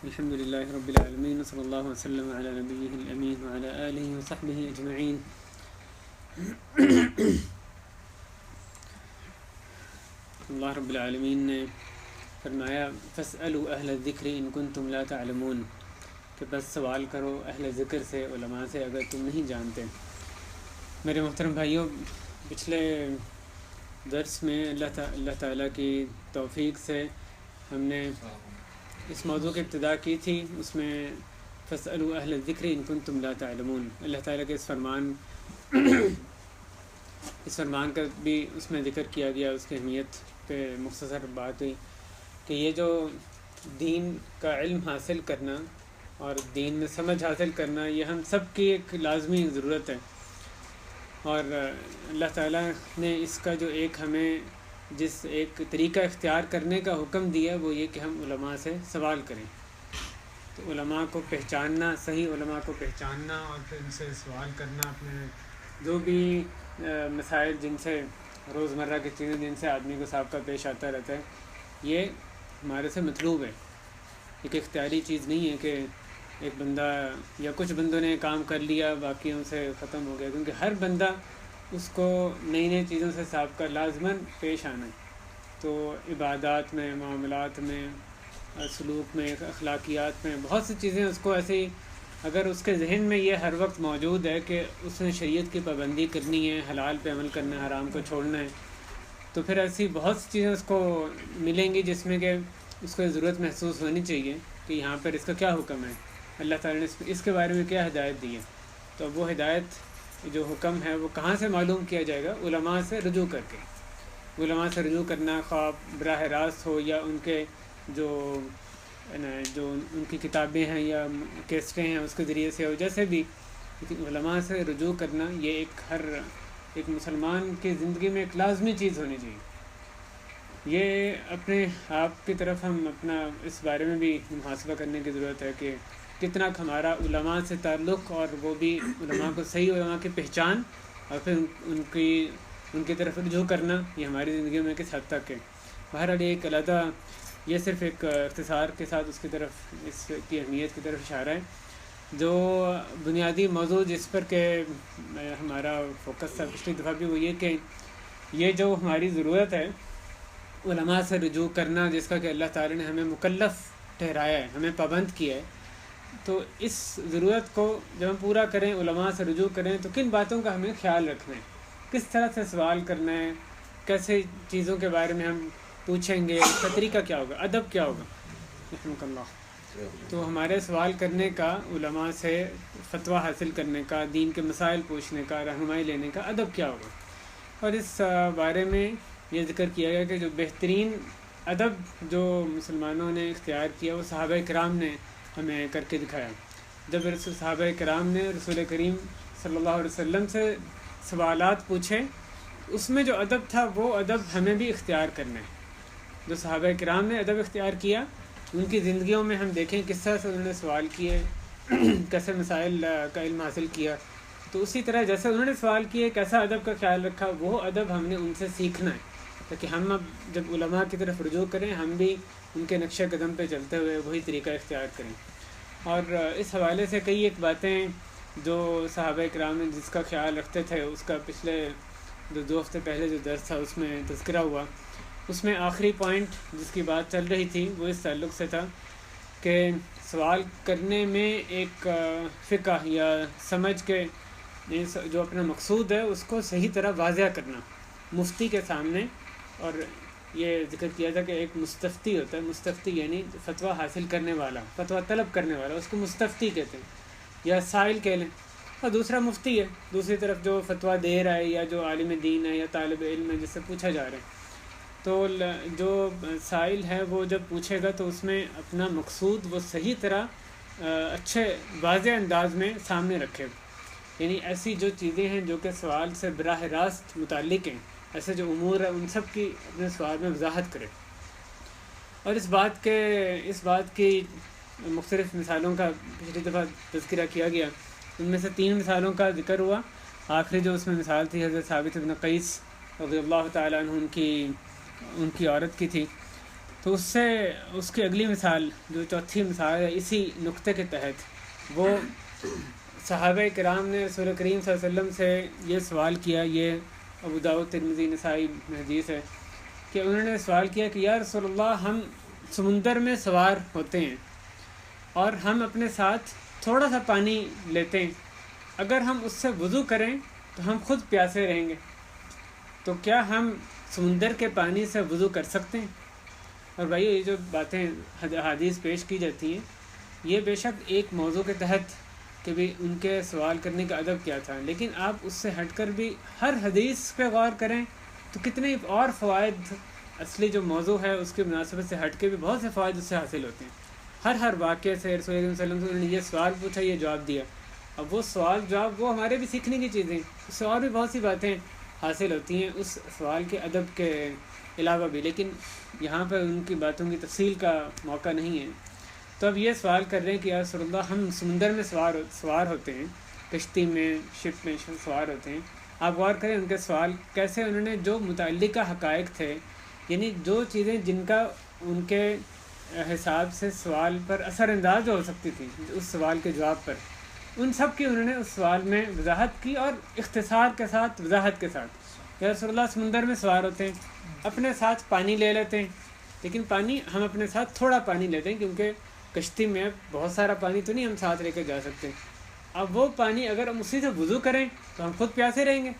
الحمد لله رب العالمين وصلى الله وسلم على نبيه الأمين وعلى آله وصحبه أجمعين. اللہ رب العالمین نے فرمایا فاسألوا اہل الذکر ان کنتم لا تعلمون، کہ بس سوال کرو اہل ذکر سے، علماء سے، اگر تم نہیں جانتے. میرے محترم بھائیوں، پچھلے درس میں اللہ تعالیٰ کی توفیق سے ہم نے اس موضوع کی ابتدا کی تھی. اس میں فاسألوا اہل الذکر ان کنتم لا تعلمون، اللہ تعالیٰ کے اس فرمان کا بھی اس میں ذکر کیا گیا، اس کی اہمیت پہ مختصر بات ہوئی کہ یہ جو دین کا علم حاصل کرنا اور دین میں سمجھ حاصل کرنا، یہ ہم سب کی ایک لازمی ضرورت ہے. اور اللہ تعالیٰ نے اس کا جو ہمیں جس ایک طریقہ اختیار کرنے کا حکم دیا وہ یہ کہ ہم علماء سے سوال کریں. تو علماء کو پہچاننا، صحیح علماء کو پہچاننا اور پھر ان سے سوال کرنا، اپنے جو بھی مسائل جن سے روزمرہ کی چیزیں جن سے آدمی کو سابقہ پیش آتا رہتا ہے، یہ ہمارے سے مطلوب ہے. ایک اختیاری چیز نہیں ہے کہ ایک بندہ یا کچھ بندوں نے کام کر لیا باقیوں سے ختم ہو گیا، کیونکہ ہر بندہ اس کو نئی نئی چیزوں سے سابقہ لازماً پیش آنا ہے. تو عبادات میں، معاملات میں، سلوک میں، اخلاقیات میں بہت سی چیزیں اس کو ایسی، اگر اس کے ذہن میں یہ ہر وقت موجود ہے کہ اس نے شریعت کی پابندی کرنی ہے، حلال پہ عمل کرنا ہے، حرام کو چھوڑنا ہے، تو پھر ایسی بہت سی چیزیں اس کو ملیں گی جس میں کہ اس کو ضرورت محسوس ہونی چاہیے کہ یہاں پر اس کا کیا حکم ہے، اللہ تعالیٰ نے اس کے بارے میں کیا ہدایت دی ہے. تو وہ ہدایت جو حکم ہے وہ کہاں سے معلوم کیا جائے گا؟ علماء سے رجوع کر کے. علماء سے رجوع کرنا، خواہ براہ راست ہو یا ان کے جو ان کی کتابیں ہیں یا کیسٹیں ہیں اس کے ذریعے سے ہو، جیسے بھی، لیکن علماء سے رجوع کرنا یہ ایک مسلمان کی زندگی میں ایک لازمی چیز ہونی چاہیے. یہ اپنے آپ کی طرف ہم اپنا اس بارے میں بھی محاسبہ کرنے کی ضرورت ہے کہ کتنا ہمارا علماء سے تعلق، اور وہ بھی علماء کو، صحیح علماء کی پہچان اور پھر ان کی طرف رجوع کرنا، یہ ہماری زندگی میں کس حد تک ہے. بہرحال ایک علیحدہ، یہ صرف ایک اختصار کے ساتھ اس کی طرف، اس کی اہمیت کی طرف اشارہ ہے. جو بنیادی موضوع جس پر کہ ہمارا فوکس تھا پچھلی دفعہ بھی، وہ یہ کہ یہ جو ہماری ضرورت ہے علماء سے رجوع کرنا، جس کا کہ اللہ تعالی نے ہمیں مکلف ٹھہرایا ہے، ہمیں پابند کیا ہے، تو اس ضرورت کو جب ہم پورا کریں، علماء سے رجوع کریں، تو کن باتوں کا ہمیں خیال رکھنا ہے، کس طرح سے سوال کرنا ہے، کیسے چیزوں کے بارے میں ہم پوچھیں گے، اس کا طریقہ کیا ہوگا، ادب کیا ہوگا. رحمک اللہ. تو ہمارے سوال کرنے کا، علماء سے فتویٰ حاصل کرنے کا، دین کے مسائل پوچھنے کا، رہنمائی لینے کا ادب کیا ہوگا. اور اس بارے میں یہ ذکر کیا گیا کہ جو بہترین ادب جو مسلمانوں نے اختیار کیا وہ صحابہ کرام نے ہمیں کر کے دکھایا. جب صحابہ کرام نے رسول کریم صلی اللہ علیہ وسلم سے سوالات پوچھے، اس میں جو ادب تھا وہ ادب ہمیں بھی اختیار کرنا ہے. جو صحابہ کرام نے ادب اختیار کیا، ان کی زندگیوں میں ہم دیکھیں کس طرح سے انہوں نے سوال کیے، کیسے مسائل کا علم حاصل کیا، تو اسی طرح جیسے انہوں نے سوال کیے، کیسا ادب کا خیال رکھا، وہ ادب ہم نے ان سے سیکھنا ہے، تاکہ ہم اب جب علماء کی طرف رجوع کریں، ہم بھی ان کے نقش قدم پہ چلتے ہوئے وہی طریقہ اختیار کریں. اور اس حوالے سے کئی ایک باتیں جو صحابہ کرام نے جس کا خیال رکھتے تھے، اس کا پچھلے 2 ہفتے پہلے جو درس تھا اس میں تذکرہ ہوا. اس میں آخری پوائنٹ جس کی بات چل رہی تھی وہ اس تعلق سے تھا کہ سوال کرنے میں ایک فقہ یا سمجھ کے جو اپنا مقصود ہے اس کو صحیح طرح واضح کرنا مفتی کے سامنے. اور یہ ذکر کیا تھا کہ ایک مستفتی ہوتا ہے، مستفتی یعنی فتویٰ حاصل کرنے والا، فتویٰ طلب کرنے والا، اس کو مستفتی کہتے ہیں یا سائل کہہ لیں، اور دوسرا مفتی ہے دوسری طرف جو فتویٰ دے رہا ہے یا جو عالم دین ہے یا طالب علم ہے جس سے پوچھا جا رہا ہے. تو جو سائل ہے وہ جب پوچھے گا تو اس میں اپنا مقصود وہ صحیح طرح اچھے واضح انداز میں سامنے رکھے گا. یعنی ایسی جو چیزیں ہیں جو کہ سوال سے براہ راست متعلق ہیں، ایسے جو امور ہیں ان سب کی اپنے سوال میں وضاحت کرے. اور اس بات کی مختلف مثالوں کا پچھلی دفعہ تذکرہ کیا گیا. ان میں سے 3 مثالوں کا ذکر ہوا. آخری جو اس میں مثال تھی حضرت ثابت بن قیس رضی اللہ تعالیٰ عنہ، ان کی عورت کی تھی. تو اس کی اگلی مثال جو چوتھی مثال ہے اسی نقطے کے تحت، وہ صحابہ کرام نے رسول کریم صلی اللہ علیہ وسلم سے یہ سوال کیا، یہ ابو داؤد ترمذی نسائی میں حدیث ہے کہ انہوں نے سوال کیا کہ یا رسول اللہ، ہم سمندر میں سوار ہوتے ہیں اور ہم اپنے ساتھ تھوڑا سا پانی لیتے ہیں، اگر ہم اس سے وضو کریں تو ہم خود پیاسے رہیں گے، تو کیا ہم سمندر کے پانی سے وضو کر سکتے ہیں؟ اور بھائی یہ جو باتیں حدیث پیش کی جاتی ہیں یہ بے شک ایک موضوع کے تحت کہ بھی ان کے سوال کرنے کا ادب کیا تھا، لیکن آپ اس سے ہٹ کر بھی ہر حدیث پہ غور کریں تو کتنے اور فوائد، اصلی جو موضوع ہے اس کی مناسبت سے ہٹ کے بھی بہت سے فوائد اس سے حاصل ہوتے ہیں۔ ہر واقعے سے رسول اللہ صلی اللہ علیہ وسلم سے انہوں نے یہ سوال پوچھا، یہ جواب دیا۔ اب وہ سوال جواب وہ ہمارے بھی سیکھنے کی چیزیں، اس سے اور بھی بہت سی باتیں حاصل ہوتی ہیں اس سوال کے ادب کے علاوہ بھی، لیکن یہاں پر ان کی باتوں کی تفصیل کا موقع نہیں ہے۔ تو اب یہ سوال کر رہے ہیں کہ یا رسول اللہ، ہم سمندر میں سوار ہوتے ہیں، کشتی میں، شپ میں سوار ہوتے ہیں۔ آپ غور کریں ان کے سوال کیسے انہوں نے جو متعلقہ حقائق تھے، یعنی جو چیزیں جن کا ان کے حساب سے سوال پر اثر انداز ہو سکتی تھی اس سوال کے جواب پر، ان سب کی انہوں نے اس سوال میں وضاحت کی، اور اختصار کے ساتھ، وضاحت کے ساتھ۔ یا رسول اللہ، سمندر میں سوار ہوتے ہیں، اپنے ساتھ پانی لے لیتے ہیں، لیکن پانی ہم اپنے ساتھ تھوڑا پانی لیتے ہیں کیونکہ کشتی میں بہت سارا پانی تو نہیں ہم ساتھ لے کے جا سکتے۔ اب وہ پانی اگر ہم اسی سے وضو کریں تو ہم خود پیاسے رہیں گے،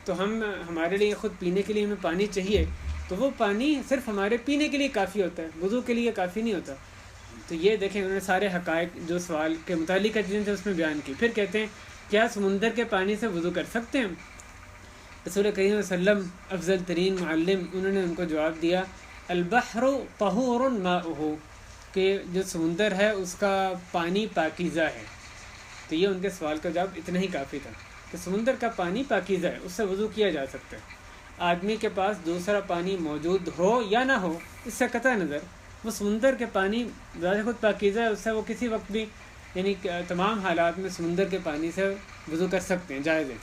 تو ہمارے لیے خود پینے کے لیے ہمیں پانی چاہیے، تو وہ پانی صرف ہمارے پینے کے لیے کافی ہوتا ہے، وضو کے لیے کافی نہیں ہوتا۔ تو یہ دیکھیں انہوں نے سارے حقائق جو سوال کے متعلق چیزیں تھے اس میں بیان کی۔ پھر کہتے ہیں کیا سمندر کے پانی سے وضو کر سکتے ہیں؟ رسول کریم صلی اللہ علیہ وسلم افضل ترین معلم، انہوں نے ان کو جواب دیا البحر طہور ماؤہ، کہ جو سمندر ہے اس کا پانی پاکیزہ ہے۔ تو یہ ان کے سوال کا جواب اتنا ہی کافی تھا کہ سمندر کا پانی پاکیزہ ہے، اس سے وضو کیا جا سکتا ہے۔ آدمی کے پاس دوسرا پانی موجود ہو یا نہ ہو اس سے قطع نظر، وہ سمندر کے پانی ذات خود پاکیزہ ہے، اس سے وہ کسی وقت بھی، یعنی تمام حالات میں سمندر کے پانی سے وضو کر سکتے ہیں، جائز ہے۔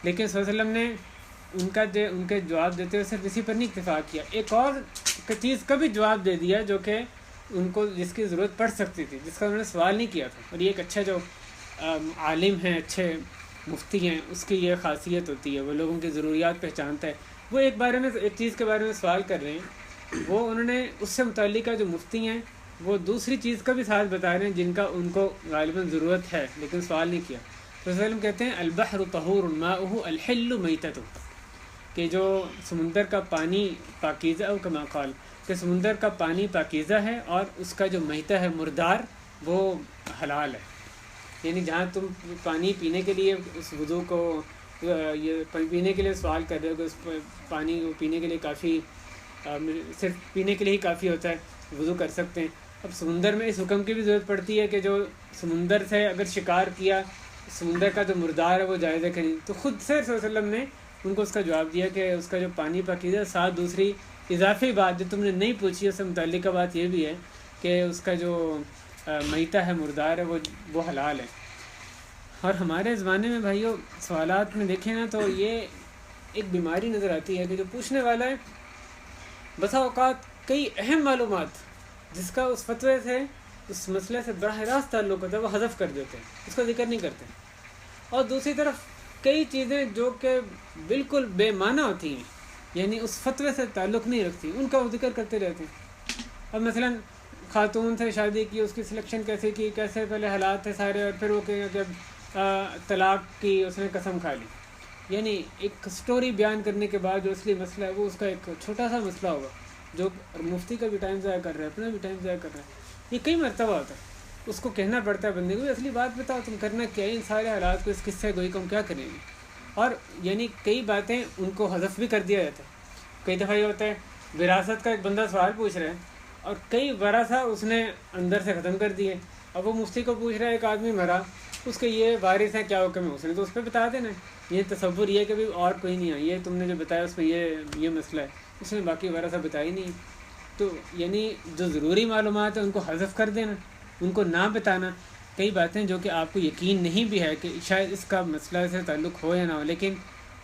لیکن صلی اللہ علیہ وسلم نے ان کے جواب دیتے ہوئے صرف اسی پر نہیں اکتفا کیا، ایک اور چیز کا بھی جواب دے دیا جو کہ ان کو جس کی ضرورت پڑ سکتی تھی، جس کا انہوں نے سوال نہیں کیا تھا۔ اور یہ ایک اچھا جو عالم ہیں، اچھے مفتی ہیں، اس کی یہ خاصیت ہوتی ہے، وہ لوگوں کی ضروریات پہچانتا ہے۔ وہ ایک چیز کے بارے میں سوال کر رہے ہیں، وہ انہوں نے اس سے متعلقہ جو مفتی ہیں وہ دوسری چیز کا بھی ساتھ بتا رہے ہیں جن کا ان کو غالباً ضرورت ہے لیکن سوال نہیں کیا۔ رسول اللہ علیہ وسلم کہتے ہیں البحر طہور ماؤہ الحل میتۃ، کہ جو سمندر کا پانی پاکیزہ، او کما قال، کہ سمندر کا پانی پاکیزہ ہے اور اس کا جو میتہ ہے، مردار، وہ حلال ہے۔ یعنی جہاں تم پانی پینے کے لیے اس وضو کو، یہ پینے کے لیے سوال کر رہے ہو کہ اس پانی کو پینے کے لیے کافی، صرف پینے کے لیے ہی کافی ہوتا ہے، وضو کر سکتے ہیں۔ اب سمندر میں اس حکم کی بھی ضرورت پڑتی ہے کہ جو سمندر سے اگر شکار کیا، سمندر کا جو مردار ہے وہ جائز ہے کہ نہیں، تو خود سے صلی اللہ علیہ وسلم نے ان کو اس کا جواب دیا کہ اس کا جو پانی پاکیزہ، ساتھ دوسری اضافی بات جو تم نے نہیں پوچھی اس سے متعلقہ بات یہ بھی ہے کہ اس کا جو میتہ ہے، مردار ہے، وہ حلال ہے۔ اور ہمارے زمانے میں بھائیو سوالات میں دیکھیں نا تو یہ ایک بیماری نظر آتی ہے کہ جو پوچھنے والا ہے بسا اوقات کئی اہم معلومات جس کا اس فتوے سے، اس مسئلے سے براہ راست تعلق ہوتا ہے، وہ حذف کر دیتے ہیں، اس کا ذکر نہیں کرتے، اور دوسری طرف کئی چیزیں جو کہ بالکل بے معنی ہوتی ہیں، یعنی اس فتوے سے تعلق نہیں رکھتی، ان کا وہ ذکر کرتے رہتے ہیں۔ اب مثلا خاتون سے شادی کی، اس کی سلیکشن کیسے کی، کیسے پہلے حالات تھے سارے، اور پھر وہ کہ جب طلاق کی اس نے قسم کھا لی، یعنی ایک سٹوری بیان کرنے کے بعد جو اصلی مسئلہ ہے وہ اس کا ایک چھوٹا سا مسئلہ ہوگا جو مفتی کا بھی ٹائم ضائع کر رہا ہے، اپنا بھی ٹائم ضائع کر رہا ہے۔ یہ کئی مرتبہ ہوتا ہے، اس کو کہنا پڑتا ہے بندے کو اصلی بات بتاؤ، تم کرنا کیا ہے، ان سارے حالات کو، اس قصے گوئی کو ہم کیا کریں گے۔ اور یعنی کئی باتیں ان کو حذف بھی کر دیا جاتا ہے۔ کئی دفعہ یہ ہوتا ہے وراثت کا ایک بندہ سوال پوچھ رہا ہے اور کئی ورثہ اس نے اندر سے ختم کر دیے، اب وہ مفتی کو پوچھ رہا ہے ایک آدمی مرا، اس کے یہ وارث ہیں، کیا حکم ہے، اس نے تو اس پہ بتا دینا ہے۔ یہ تصور یہ کہ اور کوئی نہیں ہے، یہ تم نے جو بتایا اس میں یہ مسئلہ ہے، اس نے باقی ورثہ بتائی نہیں۔ تو یعنی جو ضروری معلومات ہیں ان کو حذف کر دینا، ان کو نہ بتانا۔ کئی باتیں جو کہ آپ کو یقین نہیں بھی ہے کہ شاید اس کا مسئلہ سے تعلق ہو یا نہ ہو، لیکن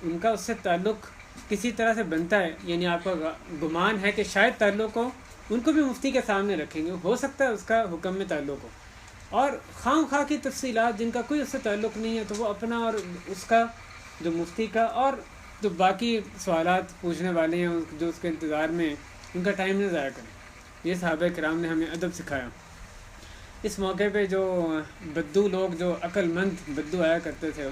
ان کا اس سے تعلق کسی طرح سے بنتا ہے، یعنی آپ کا گمان ہے کہ شاید تعلق ہو، ان کو بھی مفتی کے سامنے رکھیں گے، ہو سکتا ہے اس کا حکم میں تعلق ہو، اور خواہ خواہ کی تفصیلات جن کا کوئی اس سے تعلق نہیں ہے تو وہ اپنا اور اس کا جو مفتی کا اور جو باقی سوالات پوچھنے والے ہیں جو اس کے انتظار میں ان کا ٹائم نہ ضائع کریں۔ یہ صحابہ کرام نے ہمیں ادب سکھایا۔ اس موقع پہ جو بدو لوگ، جو عقل مند بدو آیا کرتے تھے،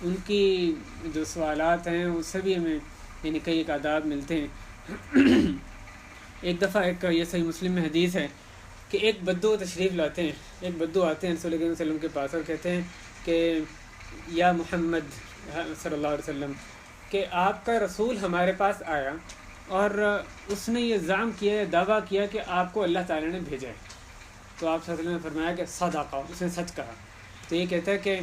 ان کی جو سوالات ہیں اس سے بھی ہمیں یعنی کئی ایک آداب ملتے ہیں۔ ایک دفعہ یہ صحیح مسلم میں حدیث ہے کہ ایک بدو تشریف لاتے ہیں، ایک بدو آتے ہیں رسول اللہ علیہ وسلم کے پاس اور کہتے ہیں کہ یا محمد صلی اللہ علیہ وسلم، کہ آپ کا رسول ہمارے پاس آیا اور اس نے یہ زعم کیا، دعویٰ کیا کہ آپ کو اللہ تعالیٰ نے بھیجا ہے۔ تو آپ صلی اللہ علیہ وسلم نے فرمایا کہ صدقہ، اس نے سچ کہا۔ تو یہ کہتا ہے کہ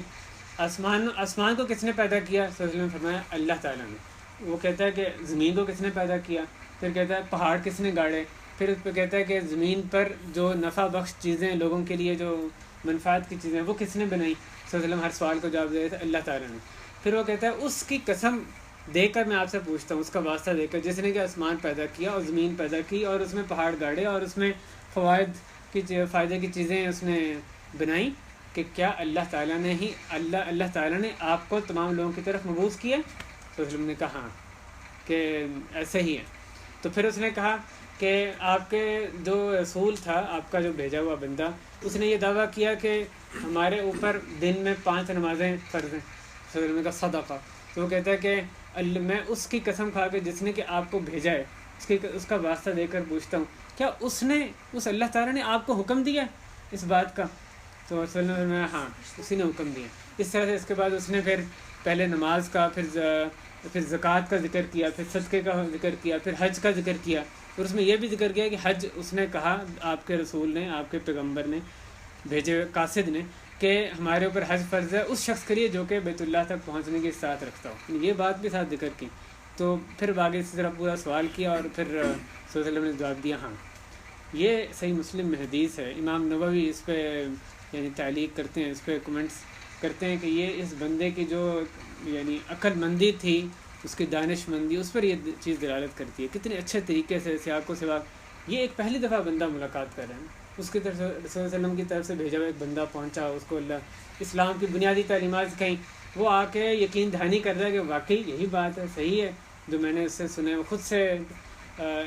آسمان کو کس نے پیدا کیا؟ صلی اللہ علیہ وسلم نے فرمایا اللہ تعالیٰ نے۔ وہ کہتا ہے کہ زمین کو کس نے پیدا کیا؟ پھر کہتا ہے پہاڑ کس نے گاڑے؟ پھر اس پہ کہتا ہے کہ زمین پر جو نفع بخش چیزیں، لوگوں کے لیے جو منفعت کی چیزیں، وہ کس نے بنائی؟ صلی اللہ علیہ وسلم ہر سوال کو جواب دے رہے تھے اللہ تعالیٰ نے۔ پھر وہ کہتا ہے اس کی قسم دے کر میں آپ سے پوچھتا ہوں، اس کا واسطہ دے کر، جس نے کہ آسمان پیدا کیا اور زمین پیدا کی اور اس میں پہاڑ گاڑے اور اس میں فائدے کی چیزیں اس نے بنائیں، کہ کیا اللہ تعالیٰ نے ہی اللہ تعالیٰ نے آپ کو تمام لوگوں کی طرف مبعوث کیا؟ تو اس نے کہا ہاں، کہ ایسے ہی ہے۔ تو پھر اس نے کہا کہ آپ کے جو رسول تھا، آپ کا جو بھیجا ہوا بندہ، اس نے یہ دعویٰ کیا کہ ہمارے اوپر دن میں 5 نمازیں فرض ہیں۔ تو اس نے کہا صدقہ۔ تو وہ کہتا ہے کہ میں اس کی قسم کھا کے جس نے کہ آپ کو بھیجا ہے اس کا واسطہ دے کر پوچھتا ہوں، کیا اس اللہ تعالیٰ نے آپ کو حکم دیا اس بات کا؟ تو رسول اللہ نے ہاں، اسی نے حکم دیا۔ اس طرح سے اس کے بعد اس نے پھر پہلے نماز کا، پھر زکوٰۃ کا ذکر کیا، پھر صدقے کا ذکر کیا، پھر حج کا ذکر کیا، اور اس میں یہ بھی ذکر کیا کہ حج اس نے کہا، آپ کے رسول نے، آپ کے پیغمبر نے، بھیجے قاصد نے، کہ ہمارے اوپر حج فرض ہے اس شخص کے لیے جو کہ بیت اللہ تک پہنچنے کی استطاعت رکھتا ہو۔ یہ بات بھی ساتھ ذکر کی۔ تو پھر باقی اسی طرح پورا سوال کیا اور پھر صلی اللہ علیہ وسلم نے جواب دیا ہاں۔ یہ صحیح مسلم میں حدیث ہے۔ امام نووی اس پہ یعنی تعلیق کرتے ہیں، اس پہ کمنٹس کرتے ہیں کہ یہ اس بندے کی جو یعنی عقل مندی تھی، اس کی دانش مندی، اس پر یہ چیز دلالت کرتی ہے۔ کتنے اچھے طریقے سے سیاق و سباق، یہ ایک پہلی دفعہ بندہ ملاقات کر رہے ہیں، اس کی طرف سے رسول اللہ علیہ وسلم کی طرف سے بھیجا ہوا ایک بندہ پہنچا، اس کو اللہ اسلام کی بنیادی تعلیمات سکھائیں، وہ آ کے یقین دہانی کر رہا ہے کہ واقعی یہی بات ہے، صحیح ہے جو میں نے اس سے سنا ہے۔ وہ خود سے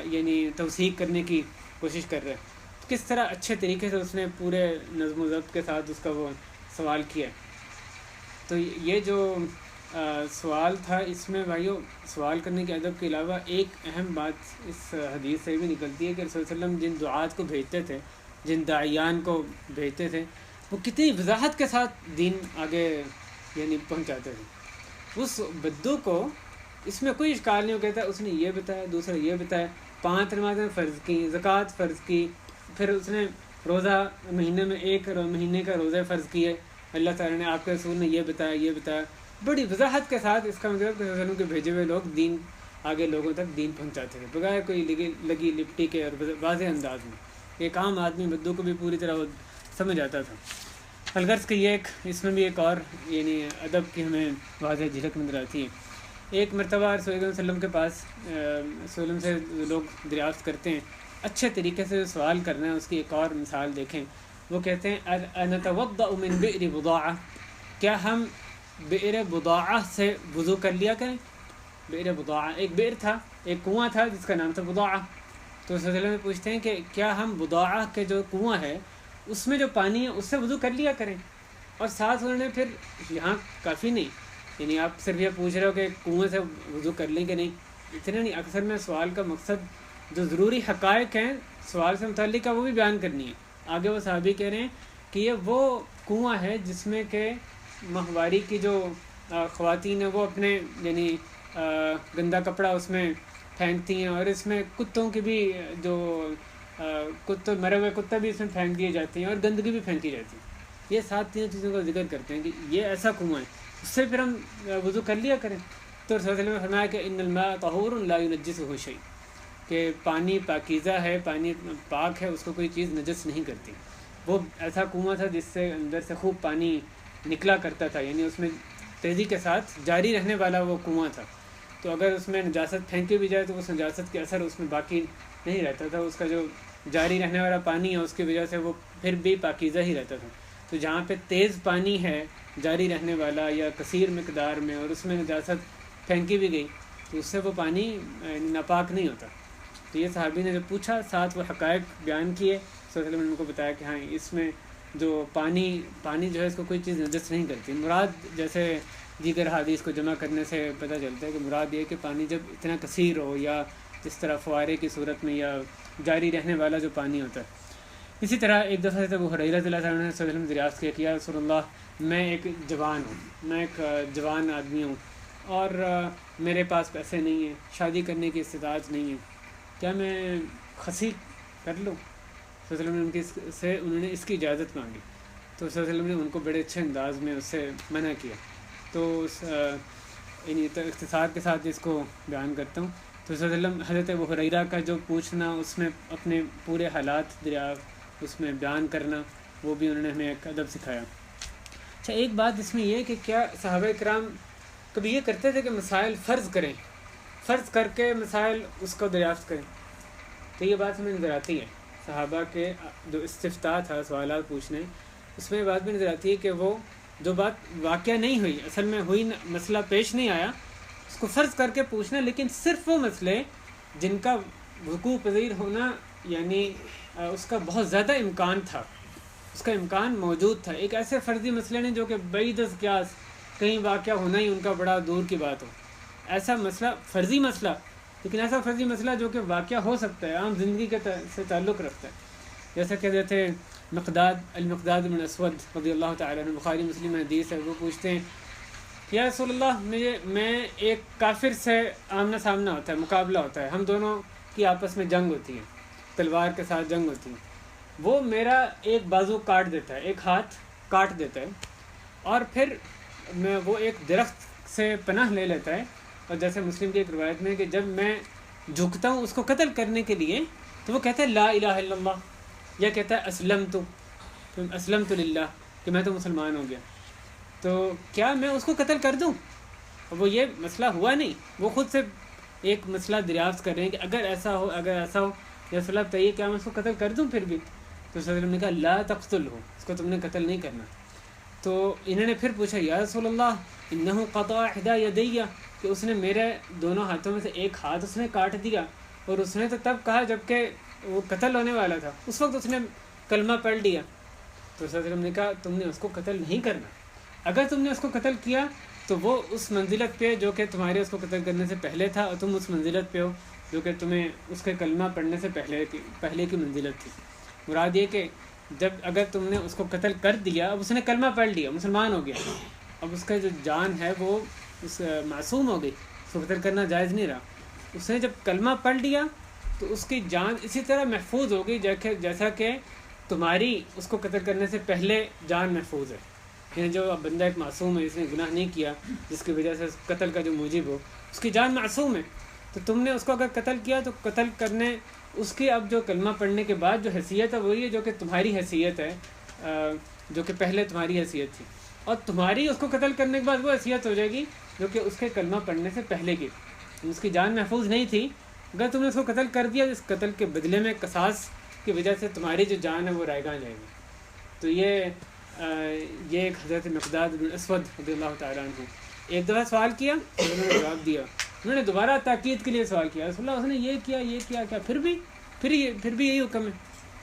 یعنی توثیق کرنے کی کوشش کر رہا ہے۔ کس طرح اچھے طریقے سے اس نے پورے نظم و ضبط کے ساتھ اس کا وہ سوال کیا۔ تو یہ جو سوال تھا، اس میں بھائیو سوال کرنے کے ادب کے علاوہ ایک اہم بات اس حدیث سے بھی نکلتی ہے کہ رسول صلی اللہ علیہ وسلم جن دعات کو بھیجتے تھے، جن داعیان کو بھیجتے تھے، وہ کتنی وضاحت کے ساتھ دین آگے یعنی پہنچاتے تھے۔ اس بدو کو اس میں کوئی اشکال نہیں ہو، کہتا اس نے یہ بتایا، دوسرا یہ بتایا، 5 نمازیں فرض کی، زکوٰۃ فرض کی، پھر اس نے روزہ مہینے میں 1 مہینے کا روزہ فرض کیے، اللہ تعالیٰ نے، آپ کے رسول نے یہ بتایا، یہ بتایا، بڑی وضاحت کے ساتھ۔ اس کا مطلب کہ رسول کے بھیجے ہوئے لوگ دین آگے لوگوں تک دین پہنچاتے تھے بغیر کوئی لگی لپٹی کے اور واضح انداز میں۔ ایک عام آدمی بدو کو بھی پوری طرح وہ سمجھ آتا تھا۔ الغرض کہ یہ اس میں بھی ایک اور یعنی ادب کی ہمیں واضح جھلک نظر آتی ہے۔ ایک مرتبہ رسول اللہ علیہ وسلم کے پاس رسول اللہ سے لوگ دریافت کرتے ہیں، اچھے طریقے سے سوال کرنا ہے، اس کی ایک اور مثال دیکھیں۔ وہ کہتے ہیں انتوضأ من بئر بضاعہ، کیا ہم بئر بضاعہ سے وضو کر لیا کریں؟ بئر بضاعہ ایک بئر تھا، ایک کنواں تھا جس کا نام تھا بضاعہ۔ تو صلی اللہ علیہ وسلم پوچھتے ہیں کہ کیا ہم بضاعہ کے جو کنواں ہے اس میں جو پانی ہے اس سے وضو کر لیا کریں؟ اور ساتھ انہوں نے پھر یہاں کافی نہیں، یعنی آپ صرف یہ پوچھ رہے ہو کہ کنویں سے وضو کر لیں کہ نہیں، اتنا نہیں، اکثر میں سوال کا مقصد جو ضروری حقائق ہیں سوال سے متعلق ہے وہ بھی بیان کرنی ہے۔ آگے وہ صحابی کہہ رہے ہیں کہ یہ وہ کنواں ہے جس میں کہ ماہواری کی جو خواتین ہیں وہ اپنے یعنی گندا کپڑا اس میں پھینکتی ہیں، اور اس میں کتوں کی بھی جو مرے ہوئے کتے بھی اس میں پھینک دیے جاتے ہیں اور گندگی بھی پھینکی جاتی ہے۔ یہ 7 چیزوں کا ذکر کرتے ہیں کہ یہ ایسا کنواں ہے، اس سے پھر ہم وضو کر لیا کریں۔ تو رسول اللہ علیہ وسلم نے فرمایا کہ ان الماء طہور لا ينجسه شيء، کہ پانی پاکیزہ ہے، پانی پاک ہے، اس کو کوئی چیز نجس نہیں کرتی۔ وہ ایسا کنواں تھا جس سے اندر سے خوب پانی نکلا کرتا تھا، یعنی اس میں تیزی کے ساتھ جاری رہنے والا وہ کنواں تھا۔ تو اگر اس میں نجاست پھینکی بھی جائے تو اس نجاست کے اثر اس میں باقی نہیں رہتا تھا، اس کا جو جاری رہنے والا پانی ہے اس کی وجہ سے وہ پھر بھی پاکیزہ ہی رہتا تھا. تو جہاں پہ تیز پانی ہے جاری رہنے والا یا کثیر مقدار میں، اور اس میں نجاست پھینکی بھی گئی، تو اس سے وہ پانی ناپاک نہیں ہوتا. تو یہ صحابی نے جب پوچھا، ساتھ وہ حقائق بیان کیے، صلی اللہ علیہ وسلم نے ان کو بتایا کہ ہاں اس میں جو پانی جو ہے اس کو کوئی چیز نجس نہیں کرتی. مراد جیسے دیگر حدیث کو جمع کرنے سے پتہ چلتا ہے کہ مراد یہ کہ پانی جب اتنا کثیر ہو یا اس طرح فوارے کی صورت میں یا جاری رہنے والا جو پانی ہوتا ہے. اسی طرح ایک دفعہ سے ابو ہریرہ رضی اللہ عنہ نے صلی اللہ علیہ وسلم دریافت کیا کہ یا رسول اللہ، میں ایک جوان ہوں، میں ایک جوان آدمی ہوں، اور میرے پاس پیسے نہیں ہیں، شادی کرنے کی استطاعت نہیں ہے، کیا میں خصی کر لوں؟ صلی اللہ علیہ وسلم انہوں نے اس کی اجازت مانگی. تو صلی اللہ علیہ وسلم نے ان کو بڑے اچھے انداز میں اس سے منع کیا. تو یعنی اختصار کے ساتھ اس کو بیان کرتا ہوں. تو صلی اللہ علیہ وسلم حضرت ابو ہریرہ کا جو پوچھنا، اس میں اپنے پورے حالات اس میں بیان کرنا، وہ بھی انہوں نے ہمیں ایک ادب سکھایا. اچھا، ایک بات اس میں یہ کہ کیا صحابہ کرام کبھی یہ کرتے تھے کہ مسائل فرض کر کے مسائل اس کو دریافت کریں؟ تو یہ بات ہمیں نظر آتی ہے صحابہ کے جو استفتاء تھا، سوالات پوچھنے، اس میں بات بھی نظر آتی ہے کہ وہ جو بات واقعہ نہیں ہوئی، اصل میں ہوئی، مسئلہ پیش نہیں آیا، اس کو فرض کر کے پوچھنا، لیکن صرف وہ مسئلے جن کا وقوع پذیر ہونا یعنی اس کا بہت زیادہ امکان تھا، اس کا امکان موجود تھا. ایک ایسے فرضی مسئلے نہیں جو کہ بعید از قیاس کہیں واقعہ ہونا ہی ان کا بڑا دور کی بات ہو. ایسا مسئلہ، فرضی مسئلہ، لیکن ایسا فرضی مسئلہ جو کہ واقعہ ہو سکتا ہے، عام زندگی کے سے تعلق رکھتا ہے. جیسا کہ حضرت المقداد بن اسود رضی اللہ تعالیٰ عنہ، بخاری مسلم حدیث ہے، وہ پوچھتے ہیں یا رسول اللہ، میں ایک کافر سے آمنا سامنا ہوتا ہے، مقابلہ ہوتا ہے، ہم دونوں کی آپس میں جنگ ہوتی ہے، تلوار کے ساتھ جنگ ہوتی ہے. وہ میرا ایک بازو کاٹ دیتا ہے، ایک ہاتھ کاٹ دیتا ہے، اور پھر وہ ایک درخت سے پناہ لے لیتا ہے. اور جیسے مسلم کی ایک روایت میں کہ جب میں جھکتا ہوں اس کو قتل کرنے کے لیے، تو وہ کہتا ہے لا الہ الا اللہ، یا کہتا ہے اسلمت للہ، کہ میں تو مسلمان ہو گیا. تو کیا میں اس کو قتل کر دوں؟ وہ یہ مسئلہ ہوا نہیں، وہ خود سے ایک مسئلہ دریافت کر رہے ہیں کہ اگر ایسا ہو یا رسول اللہ بتائیے کیا میں اس کو قتل کر دوں پھر بھی؟ تو صلی اللہ علیہ وسلم نے کہا لا تقتلہ، اس کو تم نے قتل نہیں کرنا. تو انہوں نے پھر پوچھا یا رسول اللہ انہ قطع احدی یدی، کہ اس نے میرے دونوں ہاتھوں میں سے ایک ہاتھ اس نے کاٹ دیا، اور اس نے تو تب کہا جب کہ وہ قتل ہونے والا تھا، اس وقت اس نے کلمہ پڑھ لیا. تو صلی اللہ علیہ وسلم نے کہا تم نے اس کو قتل نہیں کرنا، اگر تم نے اس کو قتل کیا تو وہ اس منزلت پہ جو کہ تمہارے اس کو قتل کرنے سے پہلے تھا، اور تم اس منزلت پہ ہو جو کہ تمہیں اس کے کلمہ پڑھنے سے پہلے کی منزلت تھی. مراد یہ کہ جب اگر تم نے اس کو قتل کر دیا، اب اس نے کلمہ پڑھ لیا، مسلمان ہو گیا، اب اس کا جو جان ہے وہ معصوم ہو گئی، اس کو قتل کرنا جائز نہیں رہا. اس نے جب کلمہ پڑھ لیا تو اس کی جان اسی طرح محفوظ ہو گئی جیسا کہ تمہاری اس کو قتل کرنے سے پہلے جان محفوظ ہے. یعنی جو بندہ ایک معصوم ہے، اس نے گناہ نہیں کیا جس کی وجہ سے قتل کا جو موجب ہو، اس کی جان معصوم ہے. تو تم نے اس کو اگر قتل کیا تو قتل کرنے اس کی اب جو کلمہ پڑھنے کے بعد جو حیثیت ہے وہی ہے جو کہ تمہاری حیثیت ہے، جو کہ پہلے تمہاری حیثیت تھی، اور تمہاری اس کو قتل کرنے کے بعد وہ حیثیت ہو جائے گی جو کہ اس کے کلمہ پڑھنے سے پہلے کی. اس کی جان محفوظ نہیں تھی، اگر تم نے اس کو قتل کر دیا، اس قتل کے بدلے میں قصاص کی وجہ سے تمہاری جو جان ہے وہ رائگاں جائے گی. تو یہ ایک حضرت مقداد بن اسود رضی اللہ تعالیٰ عنہ ایک دفعہ سوال کیا، انہوں نے جواب دیا، انہوں نے دوبارہ تاکید کے لیے سوال کیا، رسول اللہ اس نے یہ کیا کیا پھر بھی یہی حکم ہے؟